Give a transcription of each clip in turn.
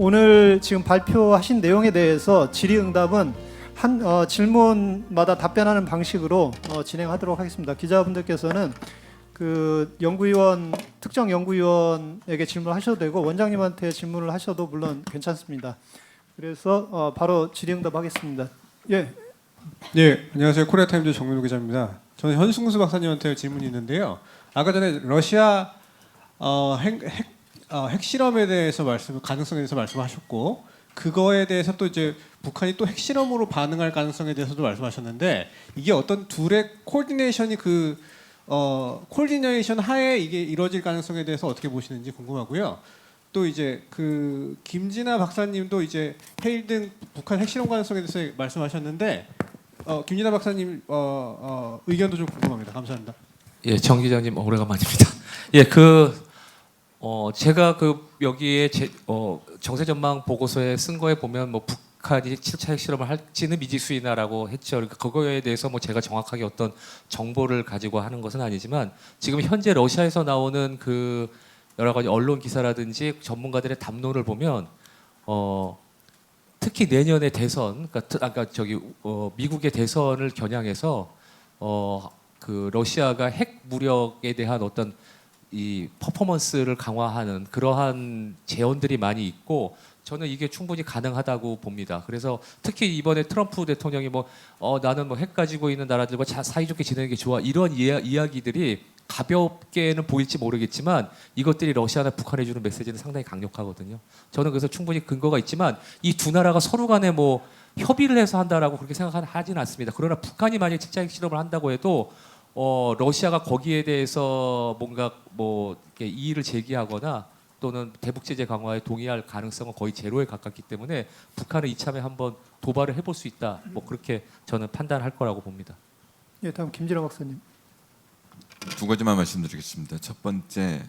오늘 지금 발표하신 내용에 대해서 질의응답은 질문마다 답변하는 방식으로 진행하도록 하겠습니다. 기자분들께서는 그 연구위원 특정 연구위원에게 질문하셔도 되고 원장님한테 질문을 하셔도 물론 괜찮습니다. 그래서 바로 질의응답하겠습니다. 예. 네, 안녕하세요. 코리아타임즈 정민호 기자입니다. 저는 현승수 박사님한테 질문이 있는데요. 아까 전에 러시아 핵실험에 대해서 가능성에 대해서 말씀하셨고, 그거에 대해서 또 이제 북한이 또 핵실험으로 반응할 가능성에 대해서도 말씀하셨는데, 이게 어떤 둘의 코디네이션이 코디네이션 하에 이게 이루어질 가능성에 대해서 어떻게 보시는지 궁금하고요. 또 이제 그 김진아 박사님도 이제 해일 등 북한 핵실험 가능성에 대해서 말씀하셨는데, 김진아 박사님 의견도 좀 궁금합니다. 감사합니다. 예, 정 기자님 오래간만입니다. 예, 제가 여기에 정세 전망 보고서에 쓴 거에 보면 뭐 북한이 7차 핵실험을 할지는 미지수이다라고 했죠. 그러니까 그거에 대해서 뭐 제가 정확하게 어떤 정보를 가지고 하는 것은 아니지만 지금 현재 러시아에서 나오는 그 여러 가지 언론 기사라든지 전문가들의 담론을 보면 특히 내년의 대선, 그러니까 미국의 대선을 겨냥해서 그 러시아가 핵 무력에 대한 어떤 이 퍼포먼스를 강화하는 그러한 제언들이 많이 있고 저는 이게 충분히 가능하다고 봅니다. 그래서 특히 이번에 트럼프 대통령이 나는 핵 가지고 있는 나라들과 사이좋게 지내는 게 좋아 이런 이야기들이 가볍게는 보일지 모르겠지만 이것들이 러시아나 북한에 주는 메시지는 상당히 강력하거든요. 저는 그래서 충분히 근거가 있지만 이 두 나라가 서로 간에 협의를 해서 한다라고 그렇게 생각하지는 않습니다. 그러나 북한이 만약 진짜 핵실험을 한다고 해도 러시아가 거기에 대해서 뭔가 이렇게 이의를 제기하거나 또는 대북 제재 강화에 동의할 가능성은 거의 제로에 가깝기 때문에 북한은 이참에 한번 도발을 해볼 수 있다. 그렇게 저는 판단할 거라고 봅니다. 예, 다음 김진아 박사님. 두 가지만 말씀드리겠습니다. 첫 번째,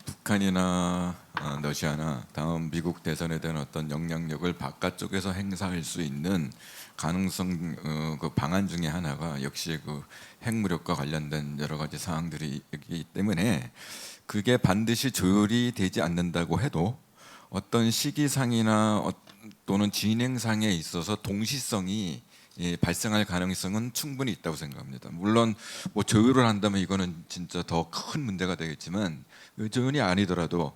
북한이나 러시아나 다음 미국 대선에 대한 어떤 영향력을 바깥쪽에서 행사할 수 있는 가능성 그 방안 중에 하나가 역시 핵무력과 관련된 여러 가지 사항들이 있기 때문에 그게 반드시 조율이 되지 않는다고 해도 어떤 시기상이나 또는 진행상에 있어서 동시성이 발생할 가능성은 충분히 있다고 생각합니다. 물론 조율을 한다면 이거는 진짜 더 큰 문제가 되겠지만 조율이 아니더라도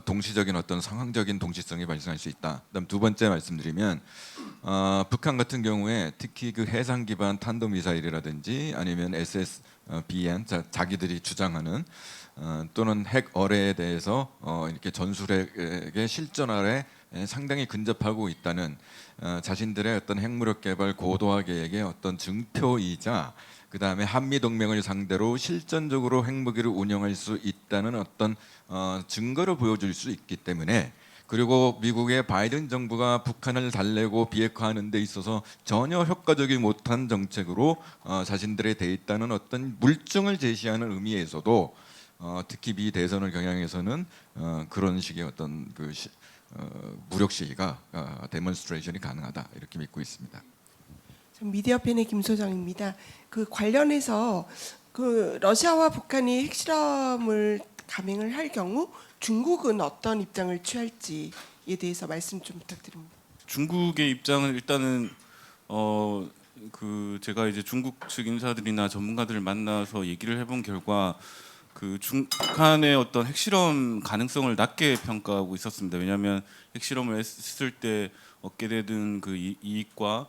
동시적인 어떤 상황적인 동시성이 발생할 수 있다. 그다음 두 번째 말씀드리면 북한 같은 경우에 특히 해상 기반 탄도 미사일이라든지 아니면 SSBN 자기들이 주장하는 또는 핵 어뢰에 대해서 이렇게 전술핵의 실전화에 상당히 근접하고 있다는 자신들의 어떤 핵무력 개발 고도화 계획의 어떤 증표이자 그 다음에 한미 동맹을 상대로 실전적으로 핵무기를 운영할 수 있다는 어떤 증거를 보여줄 수 있기 때문에 그리고 미국의 바이든 정부가 북한을 달래고 비핵화하는 데 있어서 전혀 효과적이 못한 정책으로 자신들의 돼 있다는 어떤 물증을 제시하는 의미에서도 특히 미 대선을 겨냥해서는 그런 식의 어떤 무력 시기가 데몬스트레이션이 가능하다 이렇게 믿고 있습니다. 미디어팬의 김소정입니다. 관련해서 러시아와 북한이 핵실험을 감행을 할 경우 중국은 어떤 입장을 취할지에 대해서 말씀 좀 부탁드립니다. 중국의 입장은 일단은 제가 이제 중국 측 인사들이나 전문가들을 만나서 얘기를 해본 결과 북한의 어떤 핵실험 가능성을 낮게 평가하고 있었습니다. 왜냐하면 핵실험을 했을 때 얻게 되는 이익과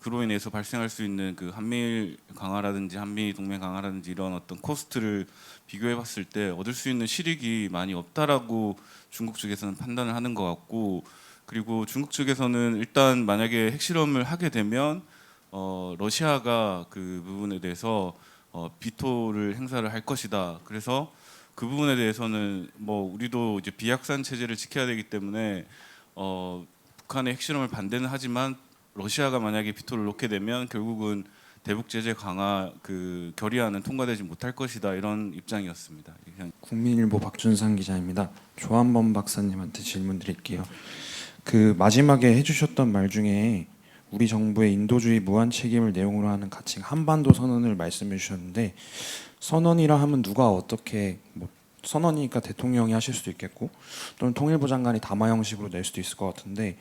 그로 인해서 발생할 수 있는 한미일 강화라든지 한미 동맹 강화라든지 이런 어떤 코스트를 비교해봤을 때 얻을 수 있는 실익이 많이 없다라고 중국 측에서는 판단을 하는 것 같고 그리고 중국 측에서는 일단 만약에 핵실험을 하게 되면 러시아가 그 부분에 대해서 비토를 행사를 할 것이다. 그래서 그 부분에 대해서는 우리도 이제 비확산 체제를 지켜야 되기 때문에 북한의 핵실험을 반대는 하지만 러시아가 만약에 비토를 놓게 되면 결국은 대북 제재 강화 결의안은 통과되지 못할 것이다 이런 입장이었습니다. 국민일보 박준상 기자입니다. 조한범 박사님한테 질문 드릴게요. 마지막에 해주셨던 말 중에 우리 정부의 인도주의 무한 책임을 내용으로 하는 가칭 한반도 선언을 말씀해 주셨는데 선언이라 하면 누가 어떻게 선언이니까 대통령이 하실 수도 있겠고 또는 통일부 장관이 담화 형식으로 낼 수도 있을 것 같은데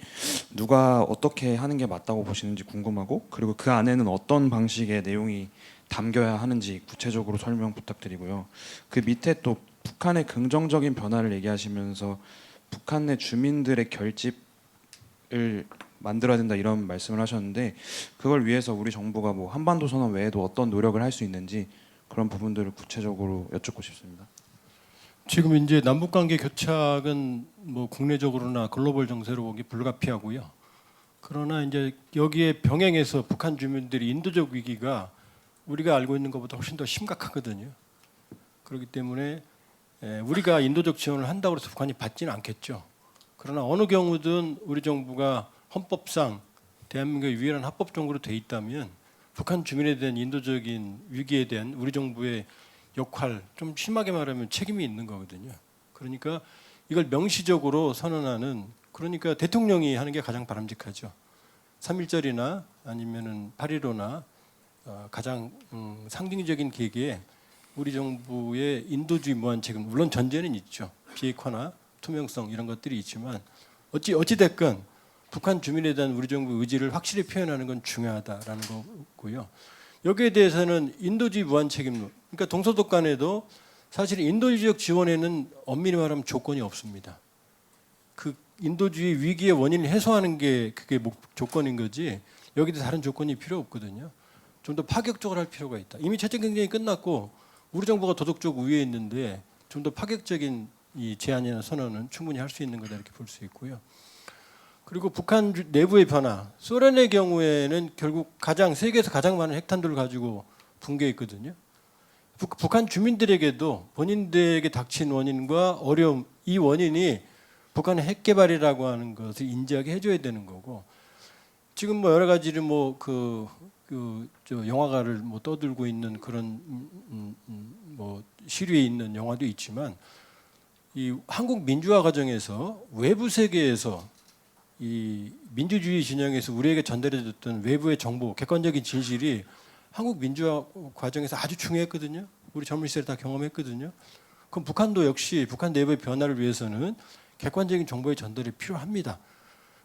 누가 어떻게 하는 게 맞다고 보시는지 궁금하고 그리고 그 안에는 어떤 방식의 내용이 담겨야 하는지 구체적으로 설명 부탁드리고요. 그 밑에 또 북한의 긍정적인 변화를 얘기하시면서 북한 내 주민들의 결집을 만들어야 된다 이런 말씀을 하셨는데 그걸 위해서 우리 정부가 뭐 한반도 선언 외에도 어떤 노력을 할 수 있는지 그런 부분들을 구체적으로 여쭙고 싶습니다. 지금 이제 남북 관계 교착은 뭐 국내적으로나 글로벌 정세로 보기 불가피하고요. 그러나 이제 여기에 병행해서 북한 주민들이 인도적 위기가 우리가 알고 있는 것보다 훨씬 더 심각하거든요. 그렇기 때문에 우리가 인도적 지원을 한다고 해서 북한이 받지는 않겠죠. 그러나 어느 경우든 우리 정부가 헌법상 대한민국의 유일한 합법 정부로 돼 있다면 북한 주민에 대한 인도적인 위기에 대한 우리 정부의 역할, 좀 심하게 말하면 책임이 있는 거거든요. 그러니까 이걸 명시적으로 선언하는, 그러니까 대통령이 하는 게 가장 바람직하죠. 3.1절이나 아니면은 8.15나 가장 상징적인 계기에 우리 정부의 인도주의 무한 책임, 물론 전제는 있죠. 비핵화나 투명성 이런 것들이 있지만 어찌 됐건 북한 주민에 대한 우리 정부 의지를 확실히 표현하는 건 중요하다라는 거고요. 여기에 대해서는 인도주의 무한 책임론, 그러니까 동서독 간에도 사실 인도주의적 지원에는 엄밀히 말하면 조건이 없습니다. 그 인도주의 위기의 원인을 해소하는 게 그게 조건인 거지 여기도 다른 조건이 필요 없거든요. 좀 더 파격적으로 할 필요가 있다. 이미 채찍 경쟁이 끝났고 우리 정부가 도덕적 우위에 있는데 좀 더 파격적인 이 제안이나 선언은 충분히 할 수 있는 거다 이렇게 볼 수 있고요. 그리고 북한 내부의 변화, 소련의 경우에는 결국 세계에서 가장 많은 핵탄두를 가지고 붕괴했거든요. 북한 주민들에게도 본인들에게 닥친 원인과 어려움, 이 원인이 북한의 핵 개발이라고 하는 것을 인지하게 해줘야 되는 거고, 지금 뭐 여러 가지를 저 영화가를 뭐 떠들고 있는 그런 뭐 시류에 있는 영화도 있지만, 이 한국 민주화 과정에서 외부 세계에서 이 민주주의 진영에서 우리에게 전달해줬던 외부의 정보, 객관적인 진실이 한국 민주화 과정에서 아주 중요했거든요. 우리 젊은 시절에 다 경험했거든요. 그럼 북한도 역시 북한 내부의 변화를 위해서는 객관적인 정보의 전달이 필요합니다.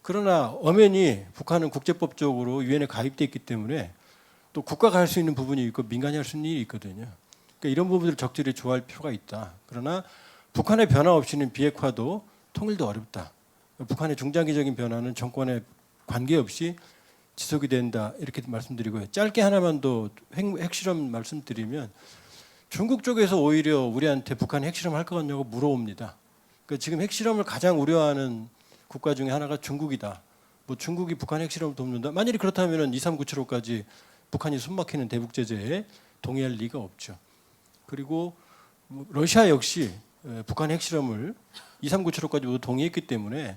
그러나 엄연히 북한은 국제법적으로 유엔에 가입돼 있기 때문에 또 국가가 할 수 있는 부분이 있고 민간이 할 수 있는 일이 있거든요. 그러니까 이런 부분들을 적절히 조화할 필요가 있다. 그러나 북한의 변화 없이는 비핵화도 통일도 어렵다. 북한의 중장기적인 변화는 정권에 관계없이 지속이 된다 이렇게 말씀드리고요. 짧게 하나만 더 핵실험 말씀드리면, 중국 쪽에서 오히려 우리한테 북한이 핵실험 할 것 같냐고 물어옵니다. 그러니까 지금 핵실험을 가장 우려하는 국가 중에 하나가 중국이다. 뭐 중국이 북한 핵실험을 돕는다. 만일이 그렇다면 237호까지 북한이 숨막히는 대북 제재에 동의할 리가 없죠. 그리고 러시아 역시 북한 핵실험을 237호까지 모두 동의했기 때문에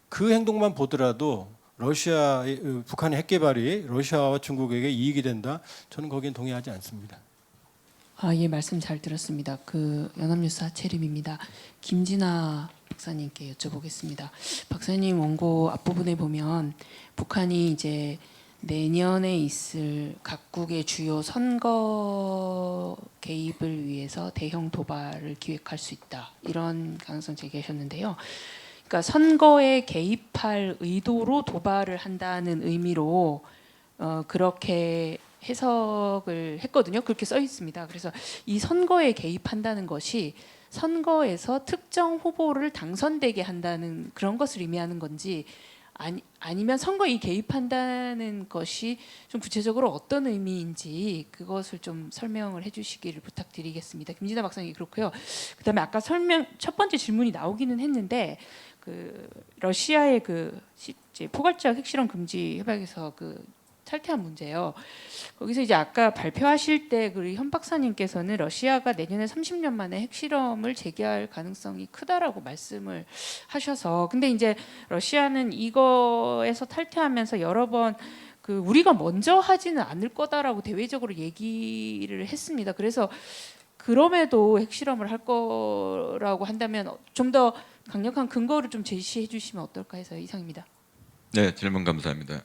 그 행동만 보더라도 북한의 핵 개발이 러시아와 중국에게 이익이 된다. 저는 거기엔 동의하지 않습니다. 예, 말씀 잘 들었습니다. 연합뉴스 하채림입니다. 김진아 박사님께 여쭤보겠습니다. 박사님 원고 앞부분에 보면 북한이 이제 내년에 있을 각국의 주요 선거 개입을 위해서 대형 도발을 기획할 수 있다. 이런 가능성 제기하셨는데요. 그러니까 선거에 개입할 의도로 도발을 한다는 의미로 그렇게 해석을 했거든요. 그렇게 써 있습니다. 그래서 이 선거에 개입한다는 것이 선거에서 특정 후보를 당선되게 한다는 그런 것을 의미하는 건지, 아니면 선거에 개입한다는 것이 좀 구체적으로 어떤 의미인지 그것을 좀 설명을 해주시기를 부탁드리겠습니다. 김진아 박사님 그렇고요. 그다음에 아까 첫 번째 질문이 나오기는 했는데, 러시아의 포괄적 핵실험 금지 협약에서 탈퇴한 문제요. 거기서 이제 아까 발표하실 때 현 박사님께서는 러시아가 내년에 30년 만에 핵실험을 재개할 가능성이 크다라고 말씀을 하셔서, 근데 이제 러시아는 이거에서 탈퇴하면서 여러 번 우리가 먼저 하지는 않을 거다라고 대외적으로 얘기를 했습니다. 그래서 그럼에도 핵실험을 할 거라고 한다면 좀 더 강력한 근거를 좀 제시해 주시면 어떨까 해서 이상입니다. 네, 질문 감사합니다.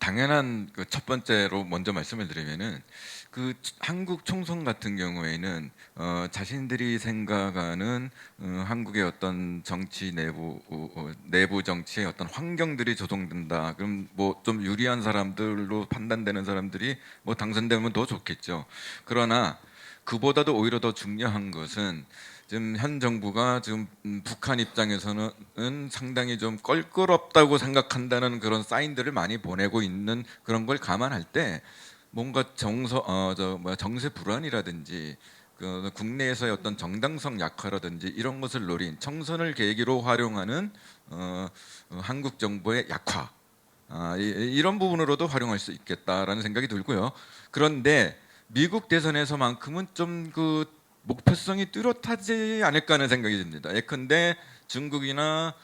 당연한 그 첫 번째로 먼저 말씀을 드리면은 그 한국 총선 같은 경우에는 자신들이 생각하는 한국의 어떤 정치 내부 정치의 어떤 환경들이 조성된다. 그럼 뭐 좀 유리한 사람들로 판단되는 사람들이 뭐 당선되면 더 좋겠죠. 그러나 그보다도 오히려 더 중요한 것은 지금 현 정부가 지금 북한 입장에서는 상당히 좀 껄끄럽다고 생각한다는 그런 사인들을 많이 보내고 있는 그런 걸 감안할 때 뭔가 정세 불안이라든지 그 국내에서의 어떤 정당성 약화라든지 이런 것을 노린 청선을 계기로 활용하는 한국 정부의 약화 이런 부분으로도 활용할 수 있겠다라는 생각이 들고요. 그런데 미국 대선에서만큼은 좀 그 목표성이 뚜렷하지 않을까 하는 생각이 듭니다. 예컨대 중국이나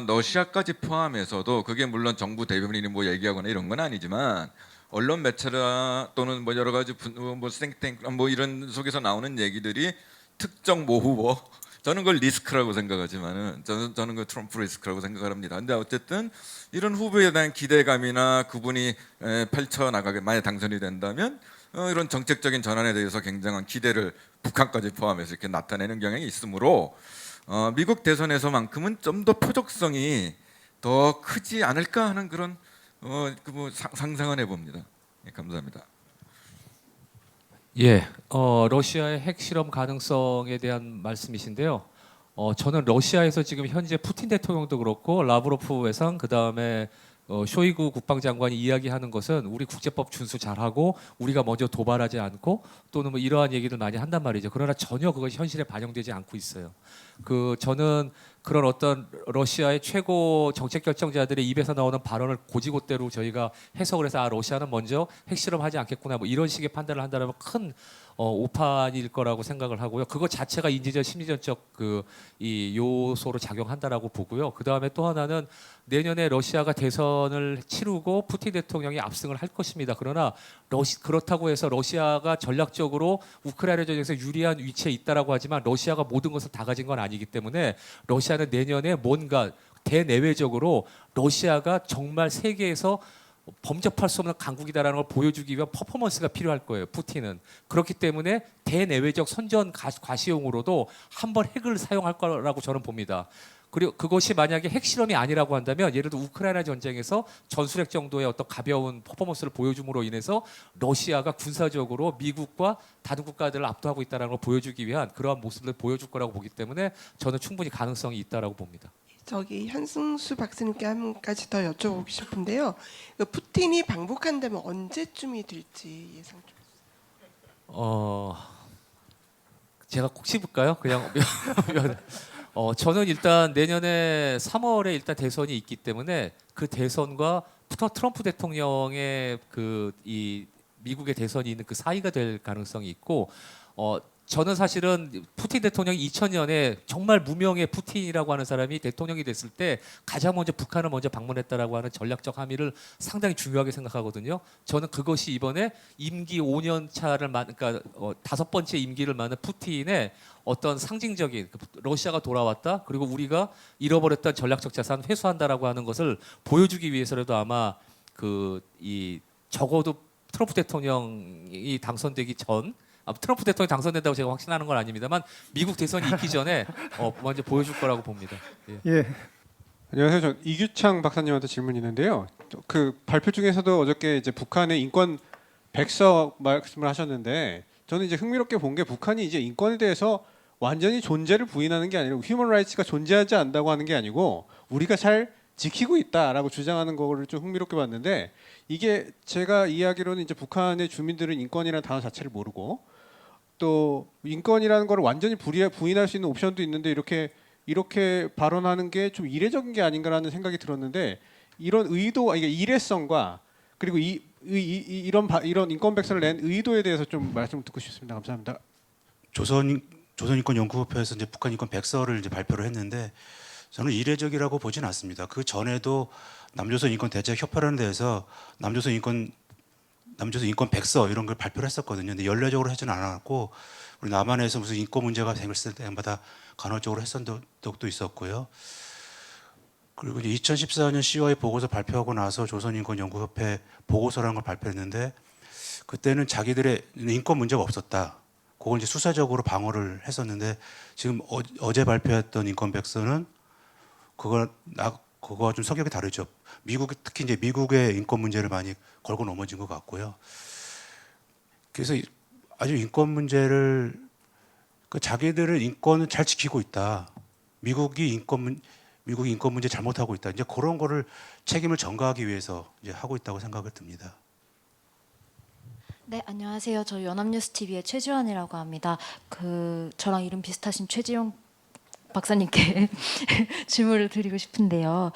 러시아까지 포함해서도 그게 물론 정부 대변인이 뭐 얘기하거나 이런 건 아니지만 언론 매체나 또는 뭐 여러 가지 뭐 think 뭐 이런 속에서 나오는 얘기들이 특정 모 후보 저는 그걸 리스크라고 생각하지만은 저는 그 트럼프 리스크라고 생각을 합니다. 근데 어쨌든 이런 후보에 대한 기대감이나 그분이 펼쳐나가게 만약 당선이 된다면 이런 정책적인 전환에 대해서 굉장한 기대를 북한까지 포함해서 이렇게 나타내는 경향이 있으므로 미국 대선에서만큼은 좀 더 표적성이 더 크지 않을까 하는 그런 상상은 해봅니다. 네, 감사합니다. 예, 러시아의 핵실험 가능성에 대한 말씀이신데요. 저는 러시아에서 지금 현재 푸틴 대통령도 그렇고 라브로프 외상 그다음에 쇼이구 국방장관이 이야기하는 것은 우리 국제법 준수 잘하고 우리가 먼저 도발하지 않고 또는 뭐 이러한 얘기를 많이 한단 말이죠. 그러나 전혀 그것이 현실에 반영되지 않고 있어요. 저는 그런 어떤 러시아의 최고 정책 결정자들의 입에서 나오는 발언을 고지고대로 저희가 해석을 해서 러시아는 먼저 핵실험하지 않겠구나 뭐 이런 식의 판단을 한다면 큰 오판일 거라고 생각을 하고요. 그것 자체가 인지적 심리전적 이 요소로 작용한다라고 보고요. 그 다음에 또 하나는 내년에 러시아가 대선을 치르고 푸틴 대통령이 압승을 할 것입니다. 그러나 그렇다고 해서 러시아가 전략적으로 우크라이나 전쟁에서 유리한 위치에 있다라고 하지만 러시아가 모든 것을 다 가진 건 아니기 때문에 러시아는 내년에 뭔가 대내외적으로 러시아가 정말 세계에서 범접할 수 없는 강국이다라는 걸 보여주기 위한 퍼포먼스가 필요할 거예요. 푸틴은. 그렇기 때문에 대내외적 선전 과시용으로도 한번 핵을 사용할 거라고 저는 봅니다. 그리고 그것이 만약에 핵실험이 아니라고 한다면 예를 들어 우크라이나 전쟁에서 전술핵 정도의 어떤 가벼운 퍼포먼스를 보여줌으로 인해서 러시아가 군사적으로 미국과 다른 국가들을 압도하고 있다는 걸 보여주기 위한 그러한 모습을 보여줄 거라고 보기 때문에 저는 충분히 가능성이 있다라고 봅니다. 저기 한승수 박사님께 한 가지 더 여쭤보고 싶은데요. 그 푸틴이 방북한다면 언제쯤이 될지 예상 좀. 제가 꼭 씹을까요? 그냥 저는 일단 내년에 3월에 일단 대선이 있기 때문에 그 대선과 트럼프 대통령의 이 미국의 대선이 있는 그 사이가 될 가능성이 있고 저는 사실은 푸틴 대통령이 2000년에 정말 무명의 푸틴이라고 하는 사람이 대통령이 됐을 때 가장 먼저 북한을 먼저 방문했다라고 하는 전략적 함의를 상당히 중요하게 생각하거든요. 저는 그것이 이번에 임기 5년 차를 그러니까 5번째 임기를 맞는 푸틴의 어떤 상징적인 러시아가 돌아왔다. 그리고 우리가 잃어버렸던 전략적 자산 회수한다라고 하는 것을 보여주기 위해서라도 아마 이 적어도 트럼프 대통령이 당선되기 전 트럼프 대통령이 당선된다고 제가 확신하는 건 아닙니다만 미국 대선이 있기 전에 먼저 보여줄 거라고 봅니다. 예. 예. 안녕하세요. 저 이규창 박사님한테 질문이 있는데요. 그 발표 중에서도 어저께 이제 북한의 인권 백서 말씀을 하셨는데 저는 이제 흥미롭게 본 게 북한이 이제 인권에 대해서 완전히 존재를 부인하는 게 아니라 휴먼 라이츠가 존재하지 않는다고 하는 게 아니고 우리가 잘 지키고 있다라고 주장하는 거를 좀 흥미롭게 봤는데 이게 제가 이야기로는 이제 북한의 주민들은 인권이라는 단어 자체를 모르고 또 인권이라는 걸 완전히 부인할 수 있는 옵션도 있는데 이렇게 발언하는 게 좀 이례적인 게 아닌가라는 생각이 들었는데 이런 의도, 이게 이례성과 그리고 이런 인권 백서를 낸 의도에 대해서 좀 말씀 듣고 싶습니다. 감사합니다. 조선인권연구협회에서 이제 북한 인권 백서를 이제 발표를 했는데 저는 이례적이라고 보진 않습니다. 그 전에도 남조선 인권 대책 협회라는 데에서 남조선 인권 백서 이런 걸 발표를 했었거든요. 근데 연례적으로 하지는 않았고 우리 남한에서 무슨 인권 문제가 생겼을 때마다 간헐적으로 했었던 적도 있었고요. 그리고 이제 2014년 10월 보고서 발표하고 나서 조선인권연구협회 보고서라는 걸 발표했는데 그때는 자기들의 인권 문제가 없었다. 그걸 이제 수사적으로 방어를 했었는데 지금 어제 발표했던 인권 백서는 그거와 좀 성격이 다르죠. 특히 이제 미국의 인권 문제를 많이 걸고 넘어진 것 같고요. 그래서 아주 인권 문제를 자기들은 인권을 잘 지키고 있다. 미국이 인권 문제 잘못하고 있다. 이제 그런 거를 책임을 전가하기 위해서 이제 하고 있다고 생각을 듭니다. 네, 안녕하세요. 저 연합뉴스 TV의 최지원이라고 합니다. 저랑 이름 비슷하신 최지용 박사님께 질문을 드리고 싶은데요.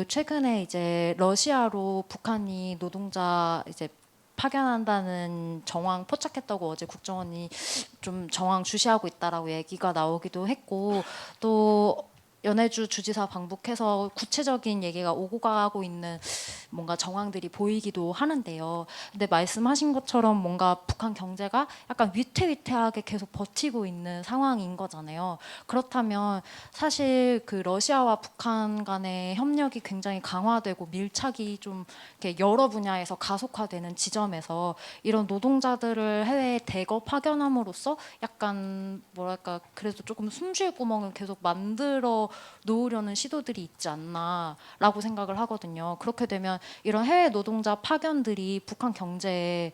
최근에 이제 러시아로 북한이 노동자 이제 파견한다는 정황 포착했다고 어제 국정원이 좀 정황 주시하고 있다라고 얘기가 나오기도 했고 또 연해주 주지사 방북해서 구체적인 얘기가 오고 가고 있는 뭔가 정황들이 보이기도 하는데요. 근데 말씀하신 것처럼 뭔가 북한 경제가 약간 위태위태하게 계속 버티고 있는 상황인 거잖아요. 그렇다면 사실 러시아와 북한 간의 협력이 굉장히 강화되고 밀착이 좀 이렇게 여러 분야에서 가속화되는 지점에서 이런 노동자들을 해외에 대거 파견함으로써 약간 뭐랄까 그래도 조금 숨쉴 구멍을 계속 만들어 놓으려는 시도들이 있지 않나라고 생각을 하거든요. 그렇게 되면 이런 해외 노동자 파견들이 북한 경제에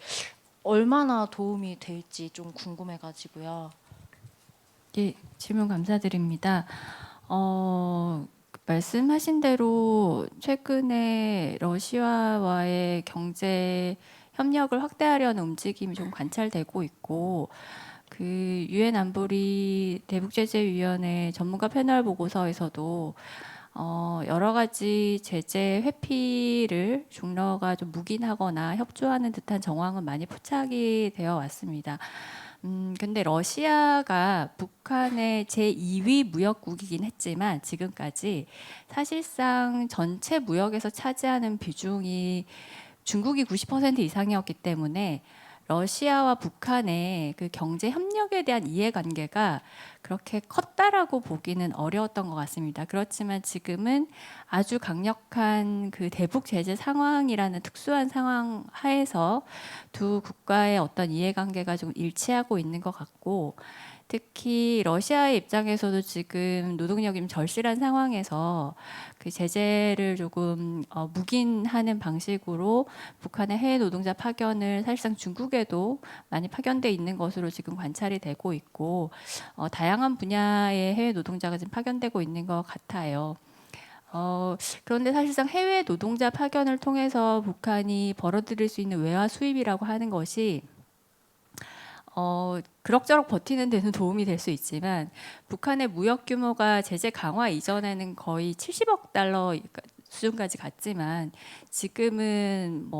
얼마나 도움이 될지 좀 궁금해가지고요. 예, 질문 감사드립니다. 말씀하신 대로 최근에 러시아와의 경제 협력을 확대하려는 움직임이 좀 관찰되고 있고 유엔 안보리 대북제재위원회 전문가 패널 보고서에서도 여러 가지 제재 회피를 중러가 좀 묵인하거나 협조하는 듯한 정황은 많이 포착이 되어 왔습니다. 근데 러시아가 북한의 제2위 무역국이긴 했지만 지금까지 사실상 전체 무역에서 차지하는 비중이 중국이 90% 이상이었기 때문에 러시아와 북한의 경제 협력에 대한 이해관계가 그렇게 컸다라고 보기는 어려웠던 것 같습니다. 그렇지만 지금은 아주 강력한 대북 제재 상황이라는 특수한 상황 하에서 두 국가의 어떤 이해관계가 좀 일치하고 있는 것 같고 특히 러시아의 입장에서도 지금 노동력이 좀 절실한 상황에서 제재를 조금 묵인하는 방식으로 북한의 해외 노동자 파견을 사실상 중국에도 많이 파견돼 있는 것으로 지금 관찰이 되고 있고 다양한 분야의 해외 노동자가 지금 파견되고 있는 것 같아요. 그런데 사실상 해외 노동자 파견을 통해서 북한이 벌어들일 수 있는 외화 수입이라고 하는 것이 그럭저럭 버티는 데는 도움이 될 수 있지만 북한의 무역 규모가 제재 강화 이전에는 거의 70억 달러 수준까지 갔지만 지금은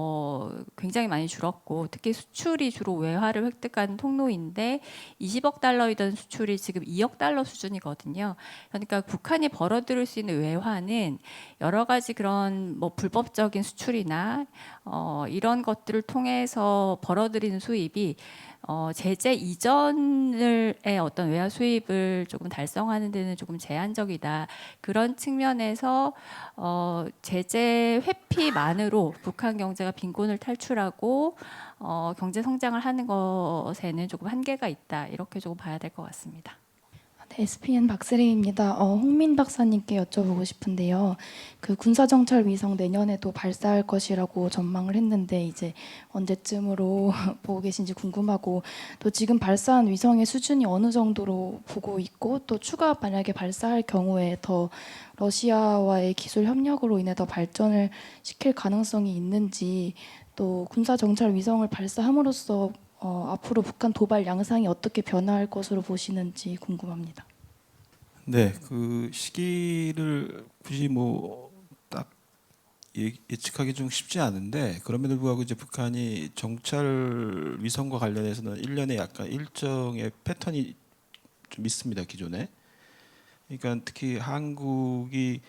굉장히 많이 줄었고 특히 수출이 주로 외화를 획득하는 통로인데 20억 달러이던 수출이 지금 2억 달러 수준이거든요. 그러니까 북한이 벌어들일 수 있는 외화는 여러 가지 그런 불법적인 수출이나 이런 것들을 통해서 벌어들이는 수입이 제재 이전의 어떤 외화 수입을 조금 달성하는 데는 조금 제한적이다. 그런 측면에서 제재 회피만으로 북한 경제가 빈곤을 탈출하고 경제 성장을 하는 것에는 조금 한계가 있다. 이렇게 조금 봐야 될 것 같습니다. 네, SPN 박세림입니다. 홍민 박사님께 여쭤보고 싶은데요. 군사정찰 위성 내년에도 발사할 것이라고 전망을 했는데 이제 언제쯤으로 보고 계신지 궁금하고 또 지금 발사한 위성의 수준이 어느 정도로 보고 있고 또 추가 만약에 발사할 경우에 더 러시아와의 기술 협력으로 인해 더 발전을 시킬 가능성이 있는지 또 군사정찰 위성을 발사함으로써 앞으로 북한 도발 양상이 어떻게 변화할 것으로 보시는지 궁금합니다. 네, 시기를 굳이 딱 예측하기 좀 쉽지 않은데 그럼에도 불구하고 이제 북한이 정찰 위성과 관련해서는 1년에 약간 일정의 패턴이 좀 있습니다, 기존에. 그러니까 특히 한국이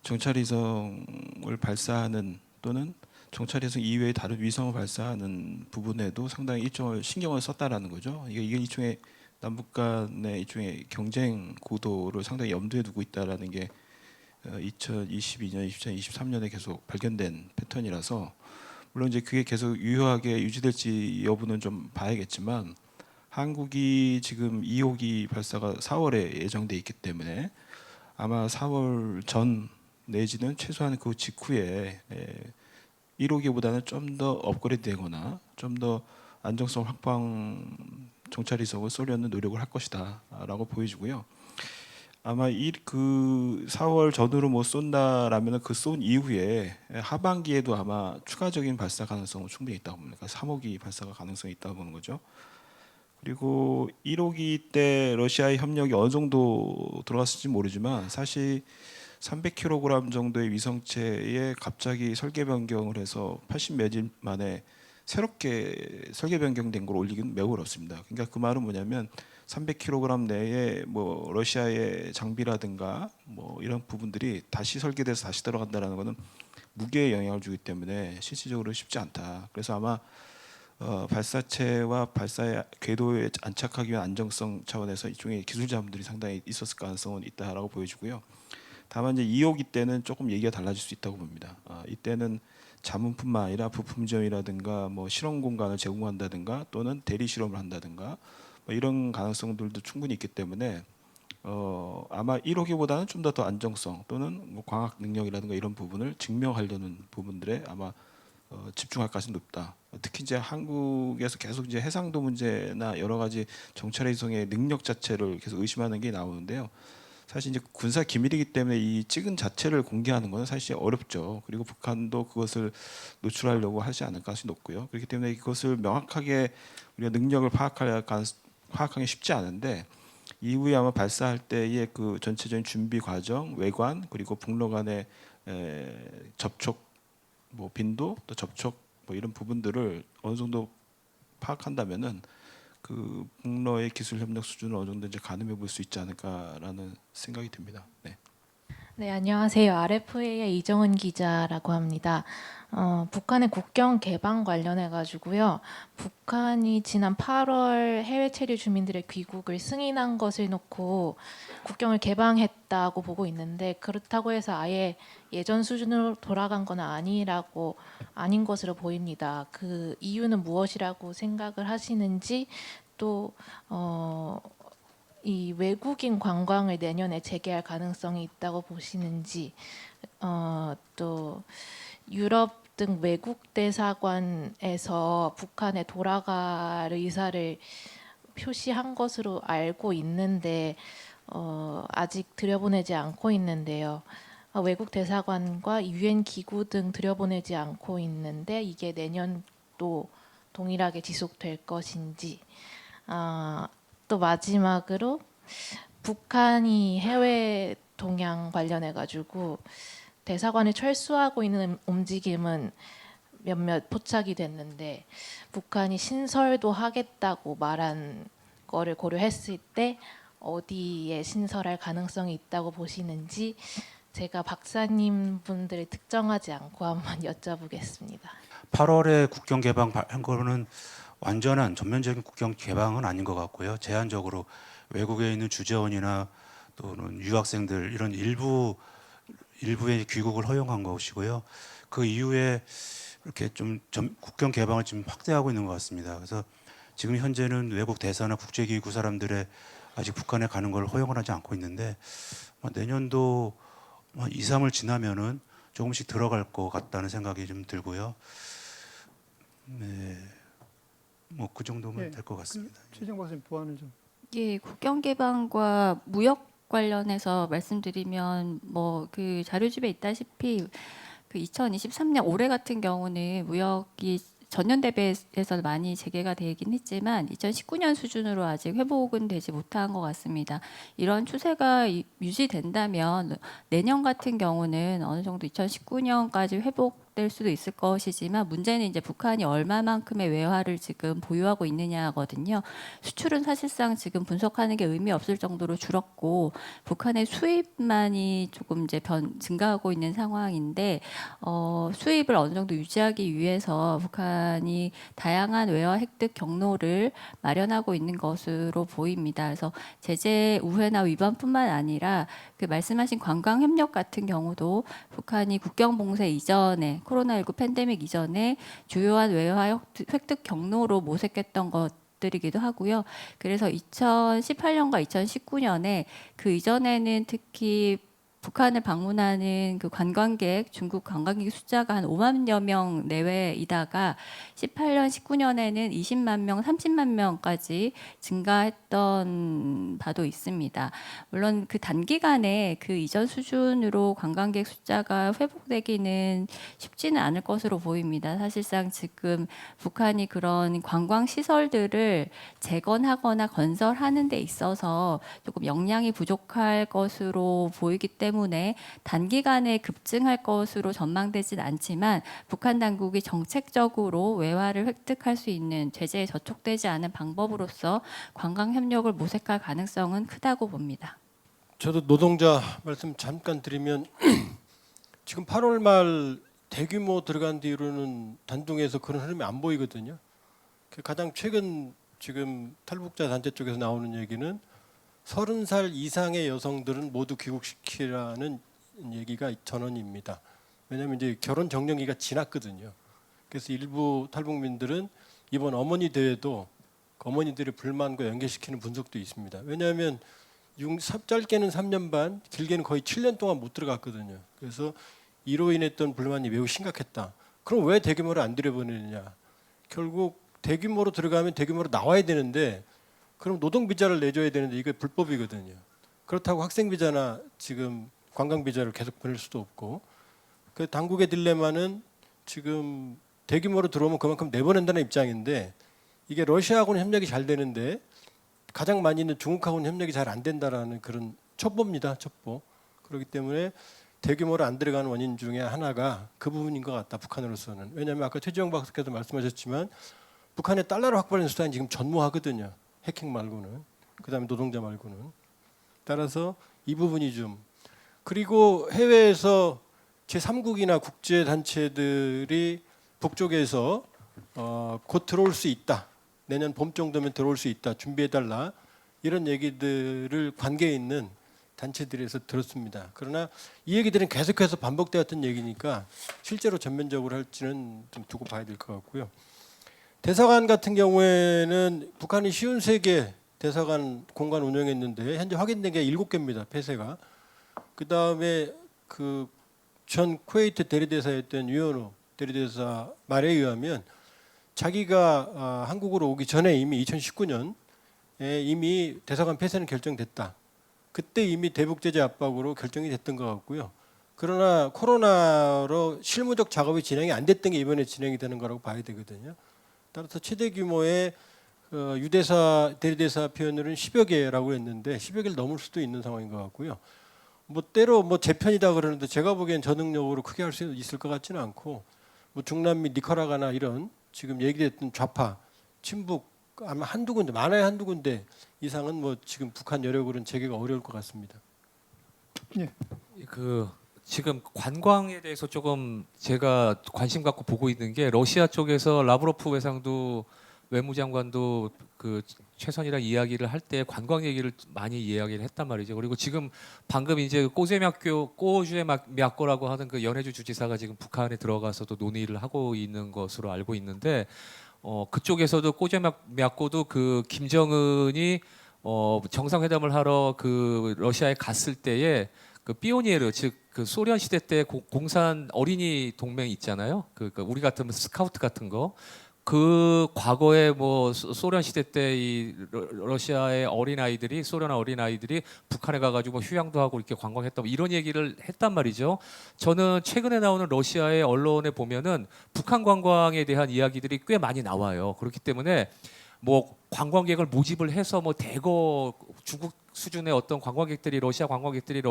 정찰 위성을 발사하는 또는 정찰위성 이외의 다른 위성을 발사하는 부분에도 상당히 일정을 신경을 썼다라는 거죠. 이게 일종의 남북 간의 일종의 경쟁 구도를 상당히 염두에 두고 있다라는 게 2022년, 2023년에 계속 발견된 패턴이라서 물론 이제 그게 계속 유효하게 유지될지 여부는 좀 봐야겠지만 한국이 지금 2호기 발사가 4월에 예정돼 있기 때문에 아마 4월 전 내지는 최소한 그 직후에 1호기보다는 좀 더 업그레이드되거나 좀 더 안정성 확보한 정찰 위성을 쏘려는 노력을 할 것이다라고 보여지고요. 아마 그 4월 전후로 뭐 쏜다라면 그 쏜 이후에 하반기에도 아마 추가적인 발사 가능성은 충분히 있다고 봅니다. 그러니까 3호기 발사가 가능성이 있다고 보는 거죠. 그리고 1호기 때 러시아의 협력이 어느 정도 들어갔을지 모르지만 사실 300kg 정도의 위성체에 갑자기 설계 변경을 해서 80몇 일 만에 새롭게 설계 변경된 걸 올리기는 매우 어렵습니다. 그러니까 그 말은 뭐냐면 300kg 내에 뭐 러시아의 장비라든가 뭐 이런 부분들이 다시 설계돼서 다시 들어간다라는 것은 무게에 영향을 주기 때문에 실질적으로 쉽지 않다. 그래서 아마 발사체와 발사의 궤도에 안착하기 위한 안정성 차원에서 이쪽에 기술자분들이 상당히 있었을 가능성은 있다라고 보여지고요. 다만 이제 2호기 때는 조금 얘기가 달라질 수 있다고 봅니다. 이때는 자문뿐만 아니라 부품 지원이라든가 뭐 실험 공간을 제공한다든가 또는 대리 실험을 한다든가 뭐 이런 가능성들도 충분히 있기 때문에 아마 1호기보다는 좀 더 안정성 또는 뭐 광학 능력이라든가 이런 부분을 증명하려는 부분들에 아마 집중할 가능성이 높다. 특히 이제 한국에서 계속 이제 해상도 문제나 여러 가지 정찰 위성의 능력 자체를 계속 의심하는 게 나오는데요. 사실 이제 군사 기밀이기 때문에 이 찍은 자체를 공개하는 것은 사실 어렵죠. 그리고 북한도 그것을 노출하려고 하지 않을 가능성이 높고요. 그렇기 때문에 이것을 명확하게 우리가 능력을 파악하기 쉽지 않은데 이후에 아마 발사할 때의 그 전체적인 준비 과정, 외관 그리고 북러 간의 접촉 뭐 빈도 또 접촉 뭐 이런 부분들을 어느 정도 파악한다면은 그 북러의 기술 협력 수준을 어느 정도 이제 가늠해 볼 수 있지 않을까라는 생각이 듭니다. 네. 네, 안녕하세요. RFA의 이정은 기자라고 합니다. 북한의 국경 개방 관련해 가지고요. 북한이 지난 8월 해외 체류 주민들의 귀국을 승인한 것을 놓고 국경을 개방했다고 보고 있는데 그렇다고 해서 아예 예전 수준으로 돌아간 건 아닌 것으로 보입니다. 그 이유는 무엇이라고 생각을 하시는지 또 이 외국인 관광을 내년에 재개할 가능성이 있다고 보시는지 또 유럽 등 외국 대사관에서 북한에 돌아갈 의사를 표시한 것으로 알고 있는데 아직 들여보내지 않고 있는데요. 외국 대사관과 유엔 기구 등 들여보내지 않고 있는데 이게 내년도 동일하게 지속될 것인지 또 마지막으로 북한이 해외 동향 관련해 가지고 대사관을 철수하고 있는 움직임은 몇몇 포착이 됐는데 북한이 신설도 하겠다고 말한 거를 고려했을 때 어디에 신설할 가능성이 있다고 보시는지 제가 박사님 분들을 특정하지 않고 한번 여쭤보겠습니다. 8월에 국경 개방한 거는 완전한 전면적인 국경 개방은 아닌 것 같고요. 제한적으로 외국에 있는 주재원이나 또는 유학생들 이런 일부의 귀국을 허용한 것이고요. 그 이후에 이렇게 좀 국경 개방을 지금 확대하고 있는 것 같습니다. 그래서 지금 현재는 외국 대사나 국제기구 사람들의 아직 북한에 가는 걸 허용을 하지 않고 있는데 내년도 2, 3월 지나면은 조금씩 들어갈 것 같다는 생각이 좀 들고요. 네, 뭐 그 정도면 될 것 같습니다. 최정 박사님 보완을 좀. 예, 국경 개방과 무역 관련해서 말씀드리면 뭐 그 자료집에 있다시피 그 2023년 올해 같은 경우는 무역이 전년 대비해서 많이 재개가 되긴 했지만 2019년 수준으로 아직 회복은 되지 못한 것 같습니다. 이런 추세가 유지된다면 내년 같은 경우는 어느 정도 2019년까지 회복된 지속될 수도 있을 것이지만 문제는 이제 북한이 얼마만큼의 외화를 지금 보유하고 있느냐거든요. 수출은 사실상 지금 분석하는 게 의미 없을 정도로 줄었고 북한의 수입만이 조금 이제 증가하고 있는 상황인데 수입을 어느 정도 유지하기 위해서 북한이 다양한 외화 획득 경로를 마련하고 있는 것으로 보입니다. 그래서 제재 우회나 위반뿐만 아니라 그 말씀하신 관광 협력 같은 경우도 북한이 국경 봉쇄 이전에 코로나19 팬데믹 이전에 주요한 외화 획득 경로로 모색했던 것들이기도 하고요. 그래서 2018년과 2019년에 그 이전에는 특히 북한을 방문하는 그 관광객, 중국 관광객 숫자가 한 5만여 명 내외이다가 18년, 19년에는 20만 명, 30만 명까지 증가했던 바도 있습니다. 물론 그 단기간에 그 이전 수준으로 관광객 숫자가 회복되기는 쉽지는 않을 것으로 보입니다. 사실상 지금 북한이 그런 관광 시설들을 재건하거나 건설하는 데 있어서 조금 역량이 부족할 것으로 보이기 때문에 단기간에 급증할 것으로 전망되진 않지만 북한 당국이 정책적으로 외화를 획득할 수 있는 제재에 저촉되지 않은 방법으로서 관광 협력을 모색할 가능성은 크다고 봅니다. 저도 노동자 말씀 잠깐 드리면 지금 8월 말 대규모 들어간 뒤로는 단둥에서 그런 흐름이 안 보이거든요. 가장 최근 지금 탈북자 단체 쪽에서 나오는 얘기는 30살 이상의 여성들은 모두 귀국시키라는 얘기가 전원입니다. 왜냐하면 이제 결혼 정년기가 지났거든요. 그래서 일부 탈북민들은 이번 어머니 대회도 어머니들의 불만과 연계시키는 분석도 있습니다. 왜냐하면 짧게는 3년 반, 길게는 거의 7년 동안 못 들어갔거든요. 그래서 이로 인했던 불만이 매우 심각했다. 그럼 왜 대규모로 안 들여보내느냐? 결국 대규모로 들어가면 대규모로 나와야 되는데 그럼 노동 비자를 내줘야 되는데 이게 불법이거든요. 그렇다고 학생 비자나 지금 관광 비자를 계속 보낼 수도 없고 그 당국의 딜레마는 지금 대규모로 들어오면 그만큼 내보낸다는 입장인데 이게 러시아하고는 협력이 잘 되는데 가장 많이 있는 중국하고는 협력이 잘 안 된다라는 그런 첩보입니다. 첩보. 그렇기 때문에 대규모로 안 들어가는 원인 중에 하나가 그 부분인 것 같다. 북한으로서는. 왜냐하면 아까 최지영 박사께서 말씀하셨지만 북한의 달러를 확보하는 수단이 지금 전무하거든요. 해킹 말고는. 그다음에 노동자 말고는. 따라서 이 부분이 좀. 그리고 해외에서 제3국이나 국제단체들이 북쪽에서 곧 들어올 수 있다. 내년 봄 정도면 들어올 수 있다. 준비해달라. 이런 얘기들을 관계에 있는 단체들에서 들었습니다. 그러나 이 얘기들은 계속해서 반복되었던 얘기니까 실제로 전면적으로 할지는 좀 두고 봐야 될 것 같고요. 대사관 같은 경우에는 북한이 53개 대사관 공간 운영했는데 현재 확인된 게 7개입니다. 폐쇄가. 그다음에 그 전 쿠웨이트 대리대사였던 유현우 대리대사 말에 의하면 자기가 한국으로 오기 전에 이미 2019년에 이미 대사관 폐쇄는 결정됐다. 그때 이미 대북 제재 압박으로 결정이 됐던 것 같고요. 그러나 코로나로 실무적 작업이 진행이 안 됐던 게 이번에 진행이 되는 거라고 봐야 되거든요. 따라서 최대 규모의 유대사 대리대사 표현으로는 10여 개라고 했는데 10여 개를 넘을 수도 있는 상황인 것 같고요. 뭐 때로 뭐 재편이다 그러는데 제가 보기엔 저능력으로 크게 할 수 있을 것 같지는 않고 뭐 중남미 니카라과나 이런 지금 얘기됐던 좌파 친북 아마 한두 군데 많아야 한두 군데 이상은 뭐 지금 북한 여력으로는 재개가 어려울 것 같습니다. 예. 그 지금 관광에 대해서 조금 제가 관심 갖고 보고 있는 게 러시아 쪽에서 라브로프 외상도 외무장관도 그 최선이랑 이야기를 할 때 관광 얘기를 많이 이야기를 했단 말이죠. 그리고 지금 방금 이제 꼬주의미학고라고 하는 그 연해주 주지사가 지금 북한에 들어가서도 논의를 하고 있는 것으로 알고 있는데 그쪽에서도 꼬주의미학고도 그 김정은이 정상회담을 하러 그 러시아에 갔을 때에 그 피오니에르 즉 그 소련 시대 때 공산 어린이 동맹 있잖아요. 그 우리 같으면 스카우트 같은 거. 그 과거에 뭐 소련 시대 때 이 러시아의 어린 아이들이 소련 어린 아이들이 북한에 가가지고 휴양도 하고 이렇게 관광했다 이런 얘기를 했단 말이죠. 저는 최근에 나오는 러시아의 언론에 보면은 북한 관광에 대한 이야기들이 꽤 많이 나와요. 그렇기 때문에 뭐 관광객을 모집을 해서 뭐 대거 중국 수준의 어떤 관광객들이 러시아 관광객들이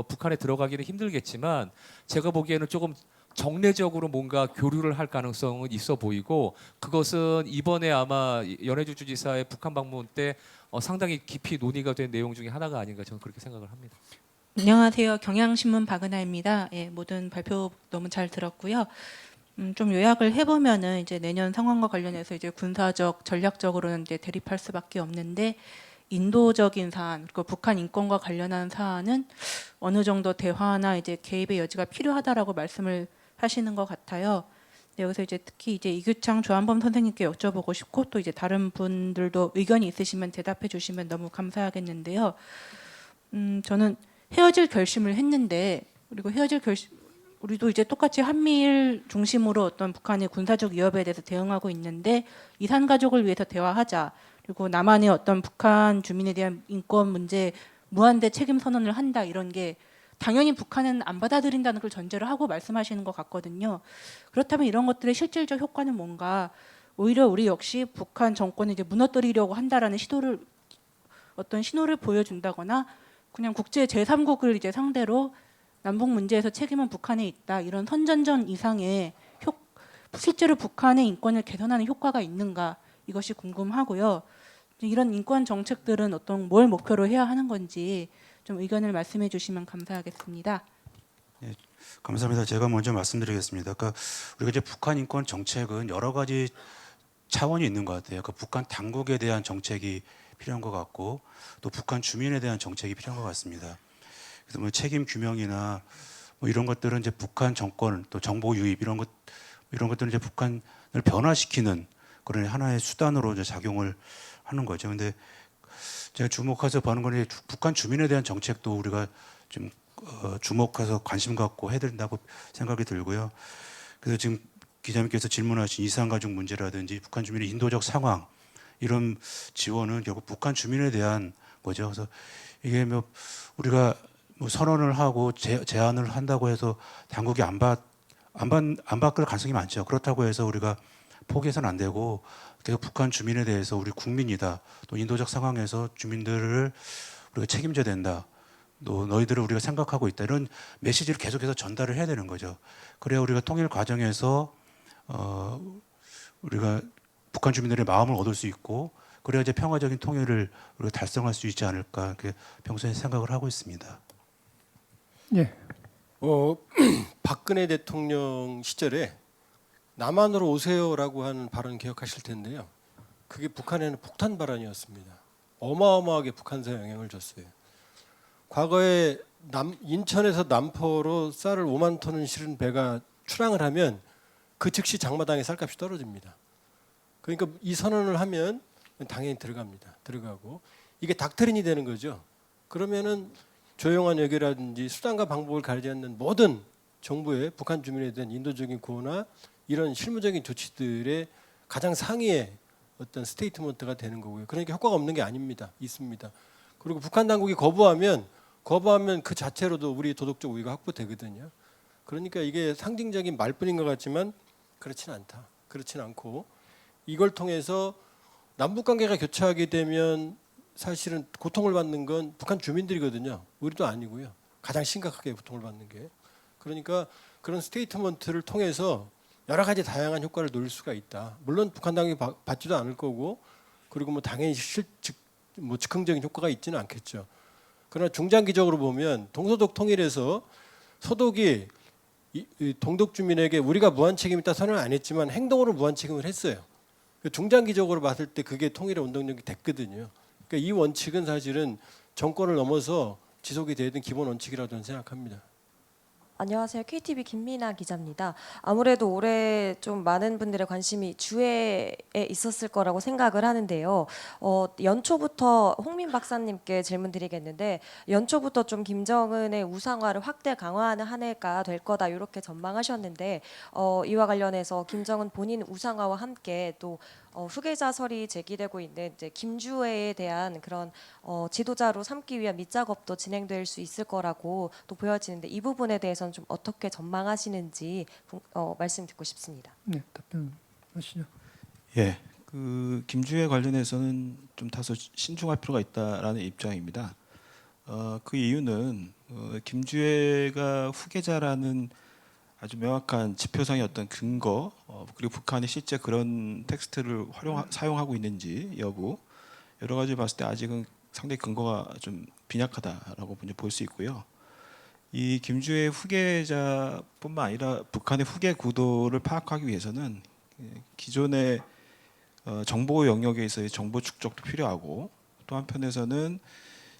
북한에 들어가기는 힘들겠지만 제가 보기에는 조금 정례적으로 뭔가 교류를 할 가능성은 있어 보이고 그것은 이번에 아마 연해주 주지사의 북한 방문 때 상당히 깊이 논의가 된 내용 중에 하나가 아닌가 저는 그렇게 생각을 합니다. 안녕하세요. 경향신문 박은하입니다. 예, 모든 발표 너무 잘 들었고요. 좀 요약을 해보면은 이제 내년 상황과 관련해서 이제 군사적 전략적으로는 이제 대립할 수밖에 없는데 인도적인 사안 그리고 북한 인권과 관련한 사안은 어느 정도 대화나 이제 개입의 여지가 필요하다라고 말씀을 하시는 것 같아요. 네, 여기서 이제 특히 이제 이규창 조한범 선생님께 여쭤보고 싶고 또 이제 다른 분들도 의견이 있으시면 대답해 주시면 너무 감사하겠는데요. 저는 헤어질 결심을 했는데 그리고 헤어질 결심 우리도 이제 똑같이 한미일 중심으로 어떤 북한의 군사적 위협에 대해서 대응하고 있는데 이산 가족을 위해서 대화하자. 그리고 남한의 어떤 북한 주민에 대한 인권 문제 무한대 책임 선언을 한다 이런 게 당연히 북한은 안 받아들인다는 걸 전제로 하고 말씀하시는 것 같거든요. 그렇다면 이런 것들의 실질적 효과는 뭔가 오히려 우리 역시 북한 정권을 이제 무너뜨리려고 한다라는 시도를 어떤 신호를 보여준다거나 그냥 국제 제3국을 이제 상대로 남북 문제에서 책임은 북한에 있다 이런 선전전 이상의 실제로 북한의 인권을 개선하는 효과가 있는가 이것이 궁금하고요. 이런 인권 정책들은 어떤 뭘 목표로 해야 하는 건지 좀 의견을 말씀해 주시면 감사하겠습니다. 예, 감사합니다. 제가 먼저 말씀드리겠습니다. 그러니까 우리가 이제 북한 인권 정책은 여러 가지 차원이 있는 것 같아요. 그 북한 당국에 대한 정책이 필요한 것 같고 또 북한 주민에 대한 정책이 필요한 것 같습니다. 그래서 뭐 책임 규명이나 뭐 이런 것들은 이제 북한 정권 또 정보 유입 이런 것들은 이제 북한을 변화시키는 그런 하나의 수단으로 이제 작용을 하는 거죠. 근데 제가 주목해서 보는 건 북한 주민에 대한 정책도 우리가 좀 주목해서 관심 갖고 해야 된다고 생각이 들고요. 그래서 지금 기자님께서 질문하신 이산가족 문제라든지 북한 주민의 인도적 상황 이런 지원은 결국 북한 주민에 대한 거죠. 그래서 이게 뭐 우리가 뭐 선언을 하고 제안을 한다고 해서 당국이 안 바꿀 가능성이 많죠. 그렇다고 해서 우리가 포기해서는 안 되고 계속 북한 주민에 대해서 우리 국민이다. 또 인도적 상황에서 주민들을 우리가 책임져야 된다. 또 너희들을 우리가 생각하고 있다. 이런 메시지를 계속해서 전달을 해야 되는 거죠. 그래야 우리가 통일 과정에서 우리가 북한 주민들의 마음을 얻을 수 있고 그래야 이제 평화적인 통일을 우리가 달성할 수 있지 않을까 그렇게 평소에 생각을 하고 있습니다. 예. 박근혜 대통령 시절에 남한으로 오세요라고 하는 발언 기억하실 텐데요. 그게 북한에는 폭탄 발언이었습니다. 어마어마하게 북한사에 영향을 줬어요. 과거에 인천에서 남포로 쌀을 5만 톤을 실은 배가 출항을 하면 그 즉시 장마당의 쌀값이 떨어집니다. 그러니까 이 선언을 하면 당연히 들어가고 이게 닥터린이 되는 거죠. 그러면은 조용한 외교라든지 수단과 방법을 가리지 않는 모든 정부의 북한 주민에 대한 인도적인 구호나 이런 실무적인 조치들의 가장 상위의 어떤 스테이트먼트가 되는 거고요. 그러니까 효과가 없는 게 아닙니다. 있습니다. 그리고 북한 당국이 거부하면 그 자체로도 우리 도덕적 우위가 확보되거든요. 그러니까 이게 상징적인 말뿐인 것 같지만 그렇지는 않다. 그렇지는 않고 이걸 통해서 남북 관계가 교차하게 되면 사실은 고통을 받는 건 북한 주민들이거든요. 우리도 아니고요. 가장 심각하게 고통을 받는 게. 그러니까 그런 스테이트먼트를 통해서 여러 가지 다양한 효과를 노릴 수가 있다. 물론 북한 당국이 받지도 않을 거고 그리고 뭐 당연히 즉흥적인 효과가 있지는 않겠죠. 그러나 중장기적으로 보면 동서독 통일에서 서독이 동독 주민에게 우리가 무한 책임 있다 선언을 안 했지만 행동으로 무한 책임을 했어요. 중장기적으로 봤을 때 그게 통일의 원동력이 됐거든요. 그러니까 이 원칙은 사실은 정권을 넘어서 지속이 돼야 되는 기본 원칙이라고 저는 생각합니다. 안녕하세요. KTV 김민아 기자입니다. 아무래도 올해 좀 많은 분들의 관심이 주회에 있었을 거라고 생각을 하는데요. 연초부터 홍민 박사님께 질문 드리겠는데 연초부터 좀 김정은의 우상화를 확대 강화하는 한 해가 될 거다 이렇게 전망하셨는데 이와 관련해서 김정은 본인 우상화와 함께 또 후계자설이 제기되고 있는 이제 김주회에 대한 그런 지도자로 삼기 위한 밑작업도 진행될 수 있을 거라고 또 보여지는데 이 부분에 대해서는 좀 어떻게 전망하시는지 말씀 듣고 싶습니다. 네, 답변하시죠. 예, 그 김주회 관련해서는 좀 다소 신중할 필요가 있다라는 입장입니다. 그 이유는 김주회가 후계자라는 아주 명확한 지표상의 어떤 근거 그리고 북한이 실제 그런 텍스트를 사용하고 있는지 여부 여러 가지 봤을 때 아직은 상당히 근거가 좀 빈약하다라고 볼 수 있고요. 이 김주의 후계자뿐만 아니라 북한의 후계 구도를 파악하기 위해서는 기존의 정보 영역에서의 정보 축적도 필요하고 또 한편에서는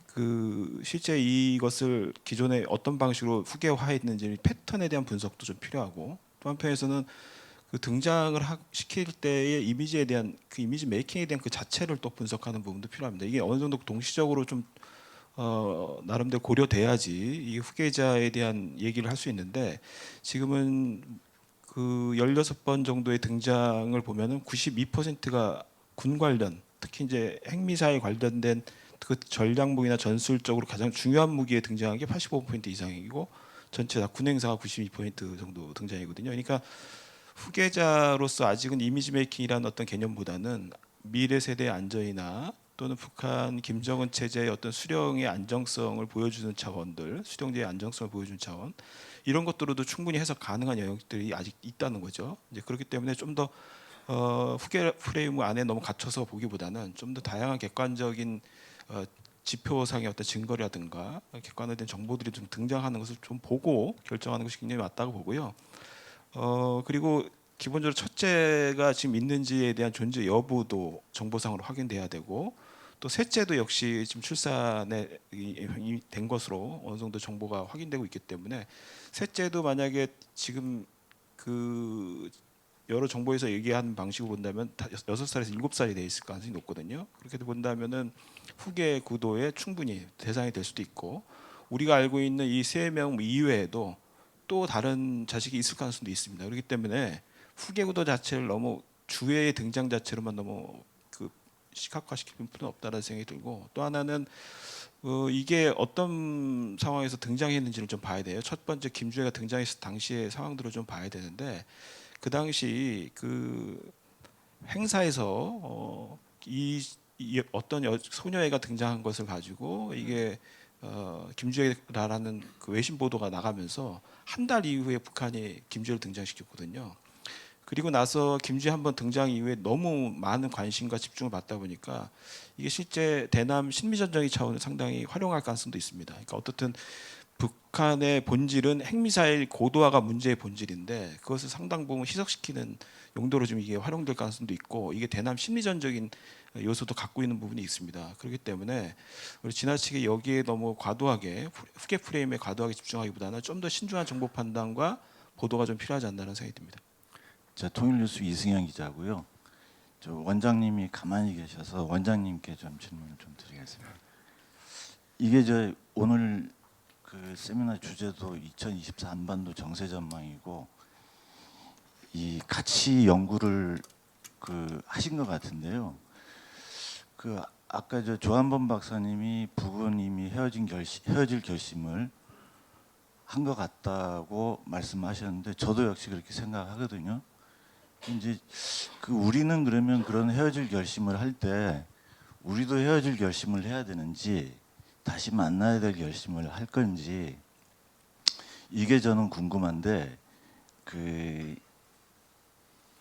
그 실제 이것을 기존에 어떤 방식으로 후계화했는지 패턴에 대한 분석도 좀 필요하고 또 한편에서는 그 등장을 시킬 때의 이미지에 대한 그 이미지 메이킹에 대한 그 자체를 또 분석하는 부분도 필요합니다. 이게 어느 정도 동시적으로 좀 나름대로 고려돼야지 이 후계자에 대한 얘기를 할 수 있는데 지금은 그 16번 정도의 등장을 보면은 92%가 군 관련 특히 이제 핵미사일 관련된 그 전략무기나 전술적으로 가장 중요한 무기에 등장한 게 85% 이상이고 전체 다 군행사가 92% 정도 등장이거든요. 그러니까 후계자로서 아직은 이미지 메이킹이라는 어떤 개념보다는 미래 세대의 안전이나 또는 북한 김정은 체제의 어떤 수령의 안정성을 보여주는 차원들, 수령제의 안정성을 보여주는 차원 이런 것들로도 충분히 해석 가능한 영역들이 아직 있다는 거죠. 이제 그렇기 때문에 좀 더 후계 프레임 안에 너무 갇혀서 보기보다는 좀 더 다양한 객관적인 지표상의 어떤 증거라든가 객관화된 정보들이 좀 등장하는 것을 좀 보고 결정하는 것이 굉장히 맞다고 보고요. 그리고 기본적으로 첫째가 지금 있는지에 대한 존재 여부도 정보상으로 확인돼야 되고 또 셋째도 역시 지금 출산에 된 것으로 어느 정도 정보가 확인되고 있기 때문에 셋째도 만약에 지금 그 여러 정보에서 얘기하는 방식으로 본다면 6살에서 7살이 돼 있을 가능성이 높거든요. 그렇게 본다면은 후계 구도에 충분히 대상이 될 수도 있고 우리가 알고 있는 이 3명 이외에도 또 다른 자식이 있을 가능성도 있습니다. 그렇기 때문에 후계 구도 자체를 너무 주의 등장 자체로만 너무 그 시각화시킬 필요는 없다라는 생각이 들고 또 하나는 이게 어떤 상황에서 등장했는지를 좀 봐야 돼요. 첫 번째 김주혜가 등장했을 당시의 상황들을 좀 봐야 되는데 그 당시 그 행사에서 이 어떤 소녀애가 등장한 것을 가지고 이게 김주혜라는 그 외신 보도가 나가면서 한 달 이후에 북한이 김주혜를 등장시켰거든요. 그리고 나서 김주혜 한번 등장 이후에 너무 많은 관심과 집중을 받다 보니까 이게 실제 대남 신미전적인 차원을 상당히 활용할 가능성도 있습니다. 그러니까 어떻든 북한의 본질은 핵미사일 고도화가 문제의 본질인데 그것을 상당 부분 희석시키는 용도로 좀 이게 활용될 가능성도 있고 이게 대남 심리전적인 요소도 갖고 있는 부분이 있습니다. 그렇기 때문에 우리 지나치게 여기에 너무 과도하게 후계 프레임에 과도하게 집중하기보다는 좀 더 신중한 정보 판단과 보도가 좀 필요하지 않나라는 생각이 듭니다. 자, 통일뉴스 이승현 기자고요. 저 원장님이 가만히 계셔서 원장님께 좀 질문을 좀 드리겠습니다. 이게 저 오늘 그 세미나 주제도 2024 한반도 정세 전망이고 이 같이 연구를 그 하신 것 같은데요. 그 아까 저 조한범 박사님이 북은 이미 헤어질 결심을 한 것 같다고 말씀하셨는데 저도 역시 그렇게 생각하거든요. 이제 그 우리는 그러면 그런 헤어질 결심을 할 때 우리도 헤어질 결심을 해야 되는지 다시 만나야 될 결심을 할 건지 이게 저는 궁금한데 그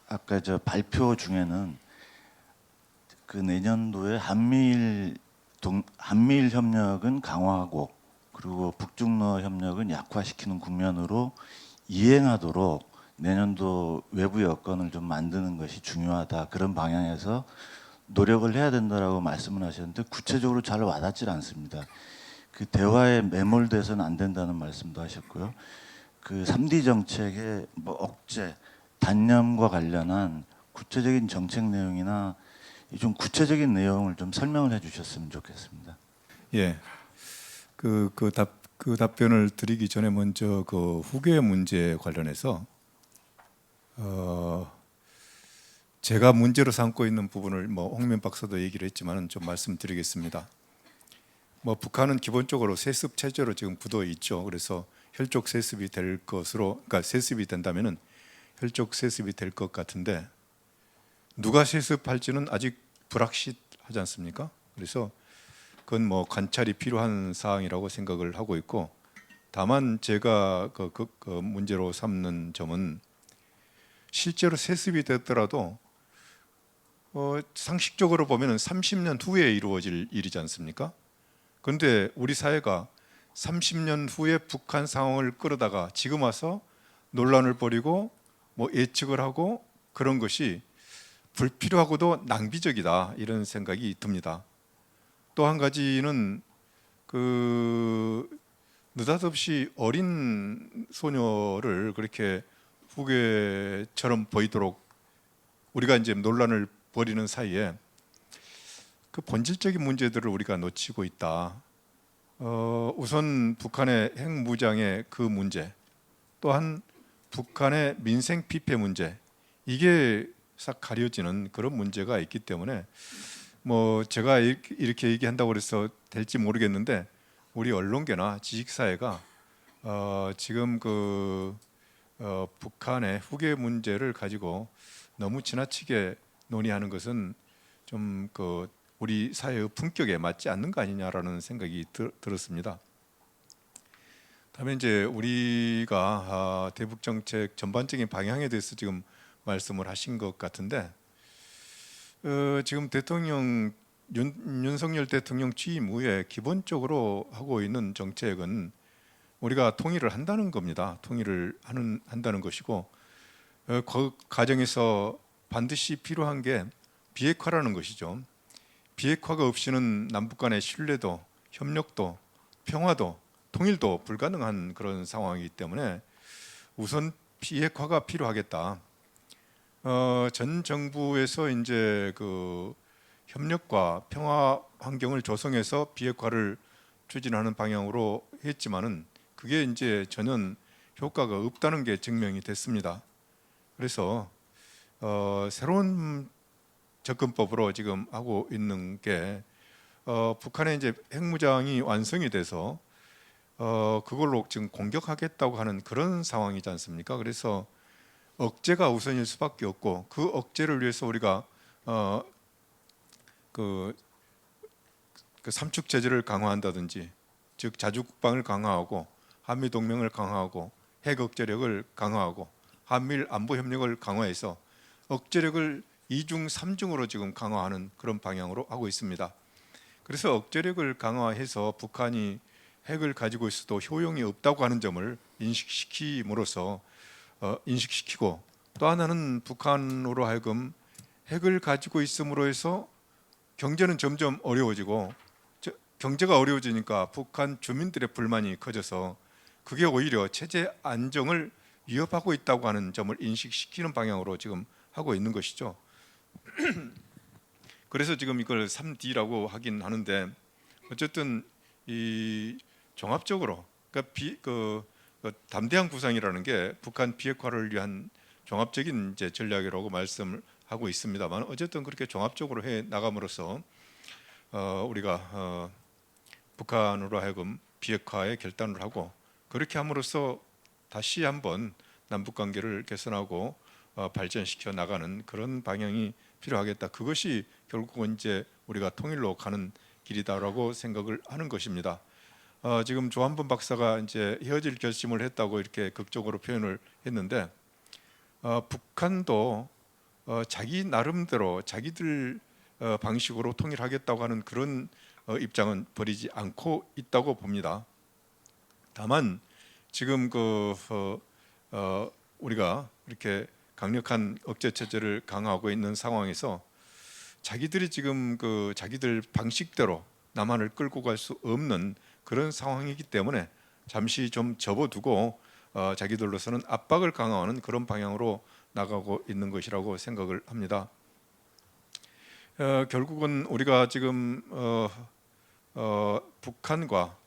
아까 저 발표 중에는 그 내년도에 한미일 협력은 강화하고 그리고 북중러 협력은 약화시키는 국면으로 이행하도록 내년도 외부 여건을 좀 만드는 것이 중요하다. 그런 방향에서 노력을 해야 된다라고 말씀을 하셨는데 구체적으로 잘 와닿질 않습니다. 그 대화에 매몰돼서는 안 된다는 말씀도 하셨고요. 그 3D 정책의 뭐 억제, 단념과 관련한 구체적인 정책 내용이나 좀 구체적인 내용을 좀 설명을 해주셨으면 좋겠습니다. 예, 그 답변을 드리기 전에 먼저 그 후계 문제 관련해서 제가 문제로 삼고 있는 부분을 뭐 홍민 박사도 얘기를 했지만은 좀 말씀드리겠습니다. 뭐 북한은 기본적으로 세습 체제로 지금 굳어 있죠. 그래서 혈족 세습이 될 것으로, 그러니까 세습이 된다면은 혈족 세습이 될 것 같은데 누가 세습할지는 아직 불확실하지 않습니까? 그래서 그건 뭐 관찰이 필요한 사항이라고 생각을 하고 있고 다만 제가 그 문제로 삼는 점은 실제로 세습이 됐더라도 상식적으로 보면 30년 후에 이루어질 일이지 않습니까? 그런데 우리 사회가 30년 후에 북한 상황을 끌어다가 지금 와서 논란을 벌이고 뭐 예측을 하고 그런 것이 불필요하고도 낭비적이다 이런 생각이 듭니다. 또 한 가지는 그 느닷없이 어린 소녀를 그렇게 후계처럼 보이도록 우리가 이제 논란을 벌이는 사이에 그 본질적인 문제들을 우리가 놓치고 있다. 우선 북한의 핵무장의 그 문제, 또한 북한의 민생 피폐 문제, 이게 싹 가려지는 그런 문제가 있기 때문에 뭐 제가 이렇게 얘기한다고 해서 될지 모르겠는데 우리 언론계나 지식사회가 지금 북한의 후계 문제를 가지고 너무 지나치게 논의하는 것은 좀 우리 사회의 품격에 맞지 않는 거 아니냐라는 생각이 들었습니다. 다음에 이제 우리가 대북 정책 전반적인 방향에 대해서 지금 말씀을 하신 것 같은데 지금 윤석열 대통령 취임 후에 기본적으로 하고 있는 정책은 우리가 통일을 한다는 겁니다. 통일을 한다는 것이고 그 과정에서 반드시 필요한 게 비핵화라는 것이죠. 비핵화가 없이는 남북 간의 신뢰도, 협력도, 평화도, 통일도 불가능한 그런 상황이기 때문에 우선 비핵화가 필요하겠다. 전 정부에서 이제 그 협력과 평화 환경을 조성해서 비핵화를 추진하는 방향으로 했지만은 그게 이제 전혀 효과가 없다는 게 증명이 됐습니다. 그래서 새로운 접근법으로 지금 하고 있는 게 북한의 이제 핵무장이 완성이 돼서 그걸로 지금 공격하겠다고 하는 그런 상황이지 않습니까? 그래서 억제가 우선일 수밖에 없고 그 억제를 위해서 우리가 그 삼축 제재를 강화한다든지 즉 자주국방을 강화하고 한미 동맹을 강화하고 핵 억제력을 강화하고 한미일 안보 협력을 강화해서 억제력을 2중, 3중으로 지금 강화하는 그런 방향으로 하고 있습니다. 그래서 억제력을 강화해서 북한이 핵을 가지고 있어도 효용이 없다고 하는 점을 인식시키고 또 하나는 북한으로 하여금 핵을 가지고 있음으로 해서 경제는 점점 어려워지고 경제가 어려워지니까 북한 주민들의 불만이 커져서 그게 오히려 체제 안정을 위협하고 있다고 하는 점을 인식시키는 방향으로 지금 하고 있는 것이죠. 그래서 지금 이걸 3D라고 하긴 하는데 어쨌든 이 종합적으로 그러니까 담대한 구상이라는 게 북한 비핵화를 위한 종합적인 이제 전략이라고 말씀을 하고 있습니다만 어쨌든 그렇게 종합적으로 해 나감으로써 우리가 북한으로 하여금 비핵화에 결단을 하고 그렇게 함으로써 다시 한번 남북 관계를 개선하고 발전시켜 나가는 그런 방향이 필요하겠다. 그것이 결국은 이제 우리가 통일로 가는 길이다라고 생각을 하는 것입니다. 지금 조한범 박사가 이제 헤어질 결심을 했다고 이렇게 극적으로 표현을 했는데 북한도 자기 나름대로 자기들 방식으로 통일하겠다고 하는 그런 입장은 버리지 않고 있다고 봅니다. 다만 지금 우리가 이렇게 강력한 억제 체제를 강화하고 있는 상황에서 자기들이 지금 자기들 방식대로 남한을 끌고 갈 수 없는 그런 상황이기 때문에 잠시 좀 접어두고 자기들로서는 압박을 강화하는 그런 방향으로 나가고 있는 것이라고 생각을 합니다. 결국은 우리가 지금 북한과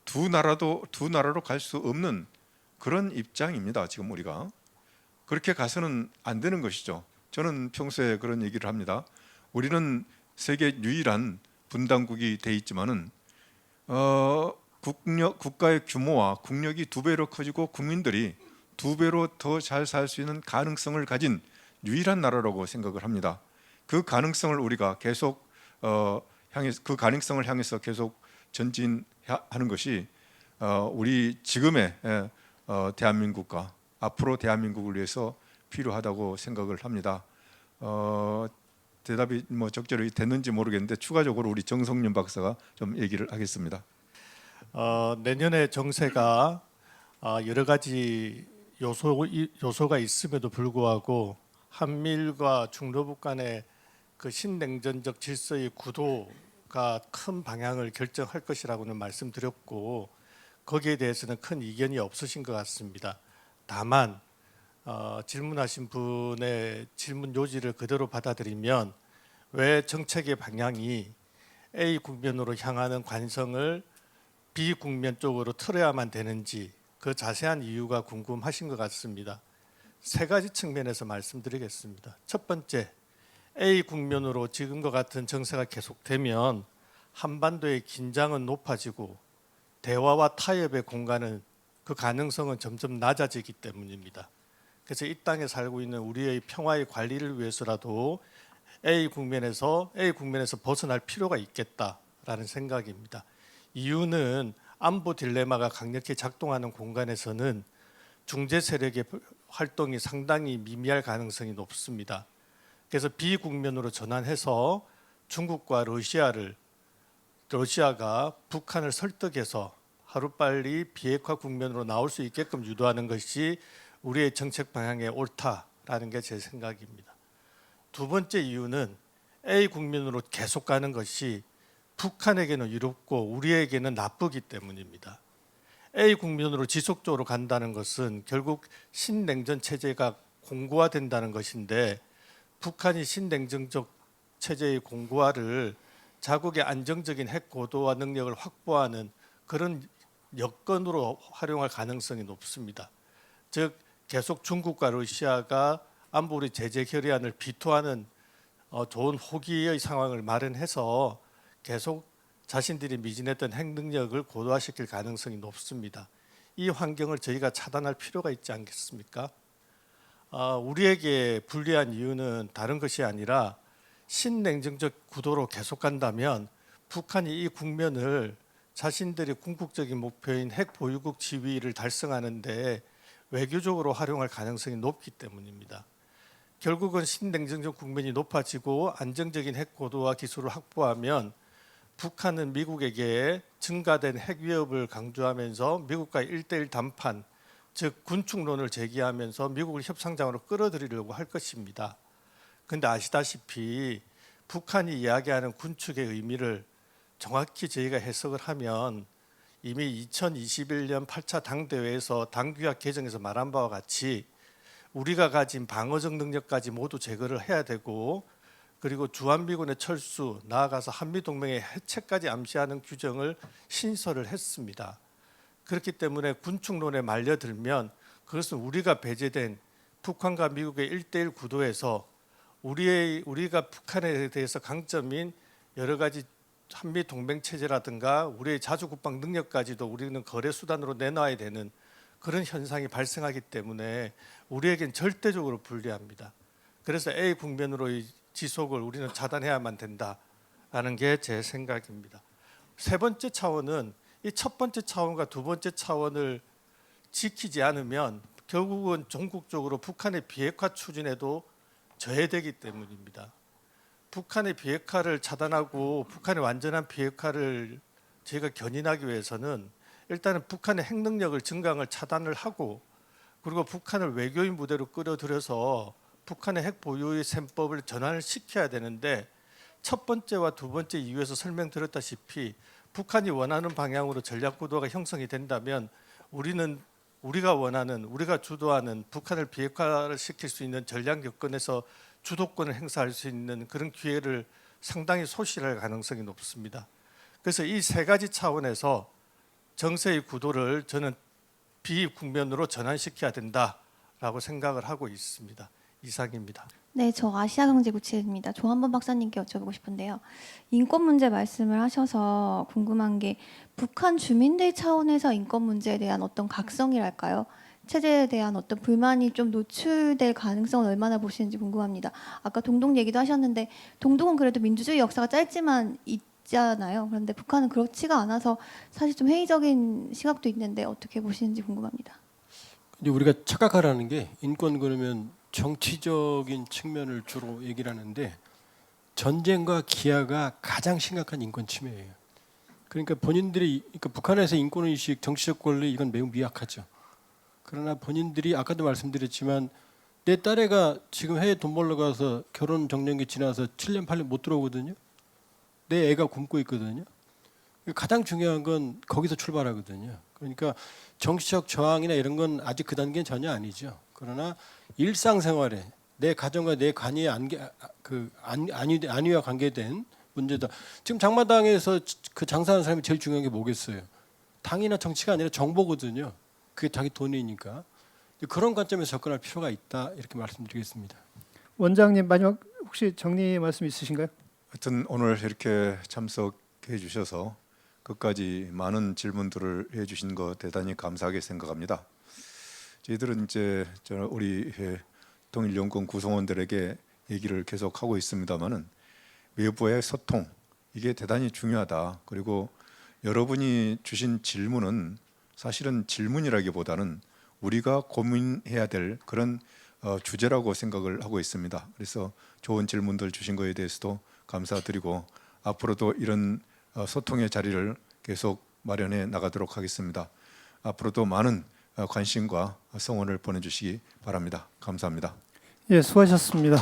두 나라로 갈 수 없는 그런 입장입니다. 지금 우리가 그렇게 가서는 안 되는 것이죠. 저는 평소에 그런 얘기를 합니다. 우리는 세계 유일한 분단국이 돼 있지만은 국가의 규모와 국력이 2배로 커지고 국민들이 2배로 더 잘 살 수 있는 가능성을 가진 유일한 나라라고 생각을 합니다. 그 가능성을 우리가 계속 그 가능성을 향해서 계속 전진하는 것이 우리 지금의 대한민국과 앞으로 대한민국을 위해서 필요하다고 생각을 합니다. 대답이 뭐 적절히 됐는지 모르겠는데 추가적으로 우리 정성윤 박사가 좀 얘기를 하겠습니다. 내년에 정세가 여러 가지 요소가 있음에도 불구하고 한미일과 중로북 간의 그 신냉전적 질서의 구도가 큰 방향을 결정할 것이라고는 말씀드렸고 거기에 대해서는 큰 이견이 없으신 것 같습니다. 다만 질문하신 분의 질문 요지를 그대로 받아들이면 왜 정책의 방향이 A 국면으로 향하는 관성을 B 국면 쪽으로 틀어야만 되는지 그 자세한 이유가 궁금하신 것 같습니다. 세 가지 측면에서 말씀드리겠습니다. 첫 번째, A 국면으로 지금과 같은 정세가 계속되면 한반도의 긴장은 높아지고 대화와 타협의 공간은 그 가능성은 점점 낮아지기 때문입니다. 그래서 이 땅에 살고 있는 우리의 평화의 관리를 위해서라도 A 국면에서 벗어날 필요가 있겠다라는 생각입니다. 이유는 안보 딜레마가 강력히 작동하는 공간에서는 중재 세력의 활동이 상당히 미미할 가능성이 높습니다. 그래서 B 국면으로 전환해서 중국과 러시아가 북한을 설득해서 하루빨리 비핵화 국면으로 나올 수 있게끔 유도하는 것이 우리의 정책 방향에 옳다라는 게 제 생각입니다. 두 번째 이유는 A 국면으로 계속 가는 것이 북한에게는 이롭고 우리에게는 나쁘기 때문입니다. A 국면으로 지속적으로 간다는 것은 결국 신냉전 체제가 공고화된다는 것인데 북한이 신냉전적 체제의 공고화를 자국의 안정적인 핵 고도화 능력을 확보하는 그런 여건으로 활용할 가능성이 높습니다. 즉 계속 중국과 러시아가 안보리 제재 결의안을 비토하는 좋은 호기의 상황을 마련해서 계속 자신들이 미진했던 핵 능력을 고도화시킬 가능성이 높습니다. 이 환경을 저희가 차단할 필요가 있지 않겠습니까? 우리에게 불리한 이유는 다른 것이 아니라 신냉전적 구도로 계속 간다면 북한이 이 국면을 자신들의 궁극적인 목표인 핵 보유국 지위를 달성하는 데 외교적으로 활용할 가능성이 높기 때문입니다. 결국은 신냉전적 국면이 높아지고 안정적인 핵 고도화 기술을 확보하면 북한은 미국에게 증가된 핵 위협을 강조하면서 미국과 1대1 담판, 즉 군축론을 제기하면서 미국을 협상장으로 끌어들이려고 할 것입니다. 그런데 아시다시피 북한이 이야기하는 군축의 의미를 정확히 저희가 해석을 하면 이미 2021년 8차 당대회에서 당규약 개정에서 말한 바와 같이 우리가 가진 방어적 능력까지 모두 제거를 해야 되고 그리고 주한미군의 철수, 나아가서 한미동맹의 해체까지 암시하는 규정을 신설을 했습니다. 그렇기 때문에 군축론에 말려들면 그것은 우리가 배제된 북한과 미국의 1대1 구도에서 우리가 북한에 대해서 강점인 여러 가지 한미동맹체제라든가 우리의 자주국방 능력까지도 우리는 거래수단으로 내놔야 되는 그런 현상이 발생하기 때문에 우리에겐 절대적으로 불리합니다. 그래서 A 국면으로의 지속을 우리는 차단해야만 된다라는 게 제 생각입니다. 세 번째 차원은 이 첫 번째 차원과 두 번째 차원을 지키지 않으면 결국은 전국적으로 북한의 비핵화 추진에도 저해되기 때문입니다. 북한의 비핵화를 차단하고 북한의 완전한 비핵화를 저희가 견인하기 위해서는 일단은 북한의 핵 능력을 증강을 차단을 하고 그리고 북한을 외교인 무대로 끌어들여서 북한의 핵 보유의 셈법을 전환을 시켜야 되는데 첫 번째와 두 번째 이유에서 설명드렸다시피 북한이 원하는 방향으로 전략 구도가 형성이 된다면 우리가 주도하는 북한을 비핵화를 시킬 수 있는 전략 여건에서 주도권을 행사할 수 있는 그런 기회를 상당히 소실할 가능성이 높습니다. 그래서 이 세 가지 차원에서 정세의 구도를 저는 비국면으로 전환시켜야 된다라고 생각을 하고 있습니다. 이상입니다. 네, 저 아시아경제구체입니다. 조한범 박사님께 여쭤보고 싶은데요. 인권 문제 말씀을 하셔서 궁금한 게 북한 주민들 차원에서 인권 문제에 대한 어떤 각성이랄까요? 체제에 대한 어떤 불만이 좀 노출될 가능성은 얼마나 보시는지 궁금합니다. 아까 동독 얘기도 하셨는데 동독은 그래도 민주주의 역사가 짧지만 있잖아요. 그런데 북한은 그렇지가 않아서 사실 좀 회의적인 시각도 있는데 어떻게 보시는지 궁금합니다. 이제 우리가 착각하라는 게 인권 그러면 정치적인 측면을 주로 얘기를 하는데 전쟁과 기아가 가장 심각한 인권 침해예요. 그러니까 그러니까 북한에서 인권 의식, 정치적 권리 이건 매우 미약하죠. 그러나 본인들이 아까도 말씀드렸지만 내 딸애가 지금 해외 돈 벌러 가서 결혼 정년기 지나서 7년 8년 못 들어오거든요. 내 애가 굶고 있거든요. 가장 중요한 건 거기서 출발하거든요. 그러니까 정치적 저항이나 이런 건 아직 그 단계는 전혀 아니죠. 그러나 일상생활에 내 가정과 내 관이에 안위와 관계된 문제다. 지금 장마당에서 그 장사하는 사람이 제일 중요한 게 뭐겠어요? 당이나 정치가 아니라 정보거든요. 그게 자기 돈이니까. 그런 관점에서 접근할 필요가 있다 이렇게 말씀드리겠습니다. 원장님 마지막 혹시 정리 말씀 있으신가요? 하여튼 오늘 이렇게 참석해 주셔서 끝까지 많은 질문들을 해주신 거 대단히 감사하게 생각합니다. 저희들은 이제 우리 통일연구원 구성원들에게 얘기를 계속 하고 있습니다만은 외부의 소통 이게 대단히 중요하다. 그리고 여러분이 주신 질문은 사실은 질문이라기보다는 우리가 고민해야 될 그런 주제라고 생각을 하고 있습니다. 그래서 좋은 질문들 주신 거에 대해서도 감사드리고 앞으로도 이런 소통의 자리를 계속 마련해 나가도록 하겠습니다. 앞으로도 많은 관심과 성원을 보내주시기 바랍니다. 감사합니다. 예, 수고하셨습니다.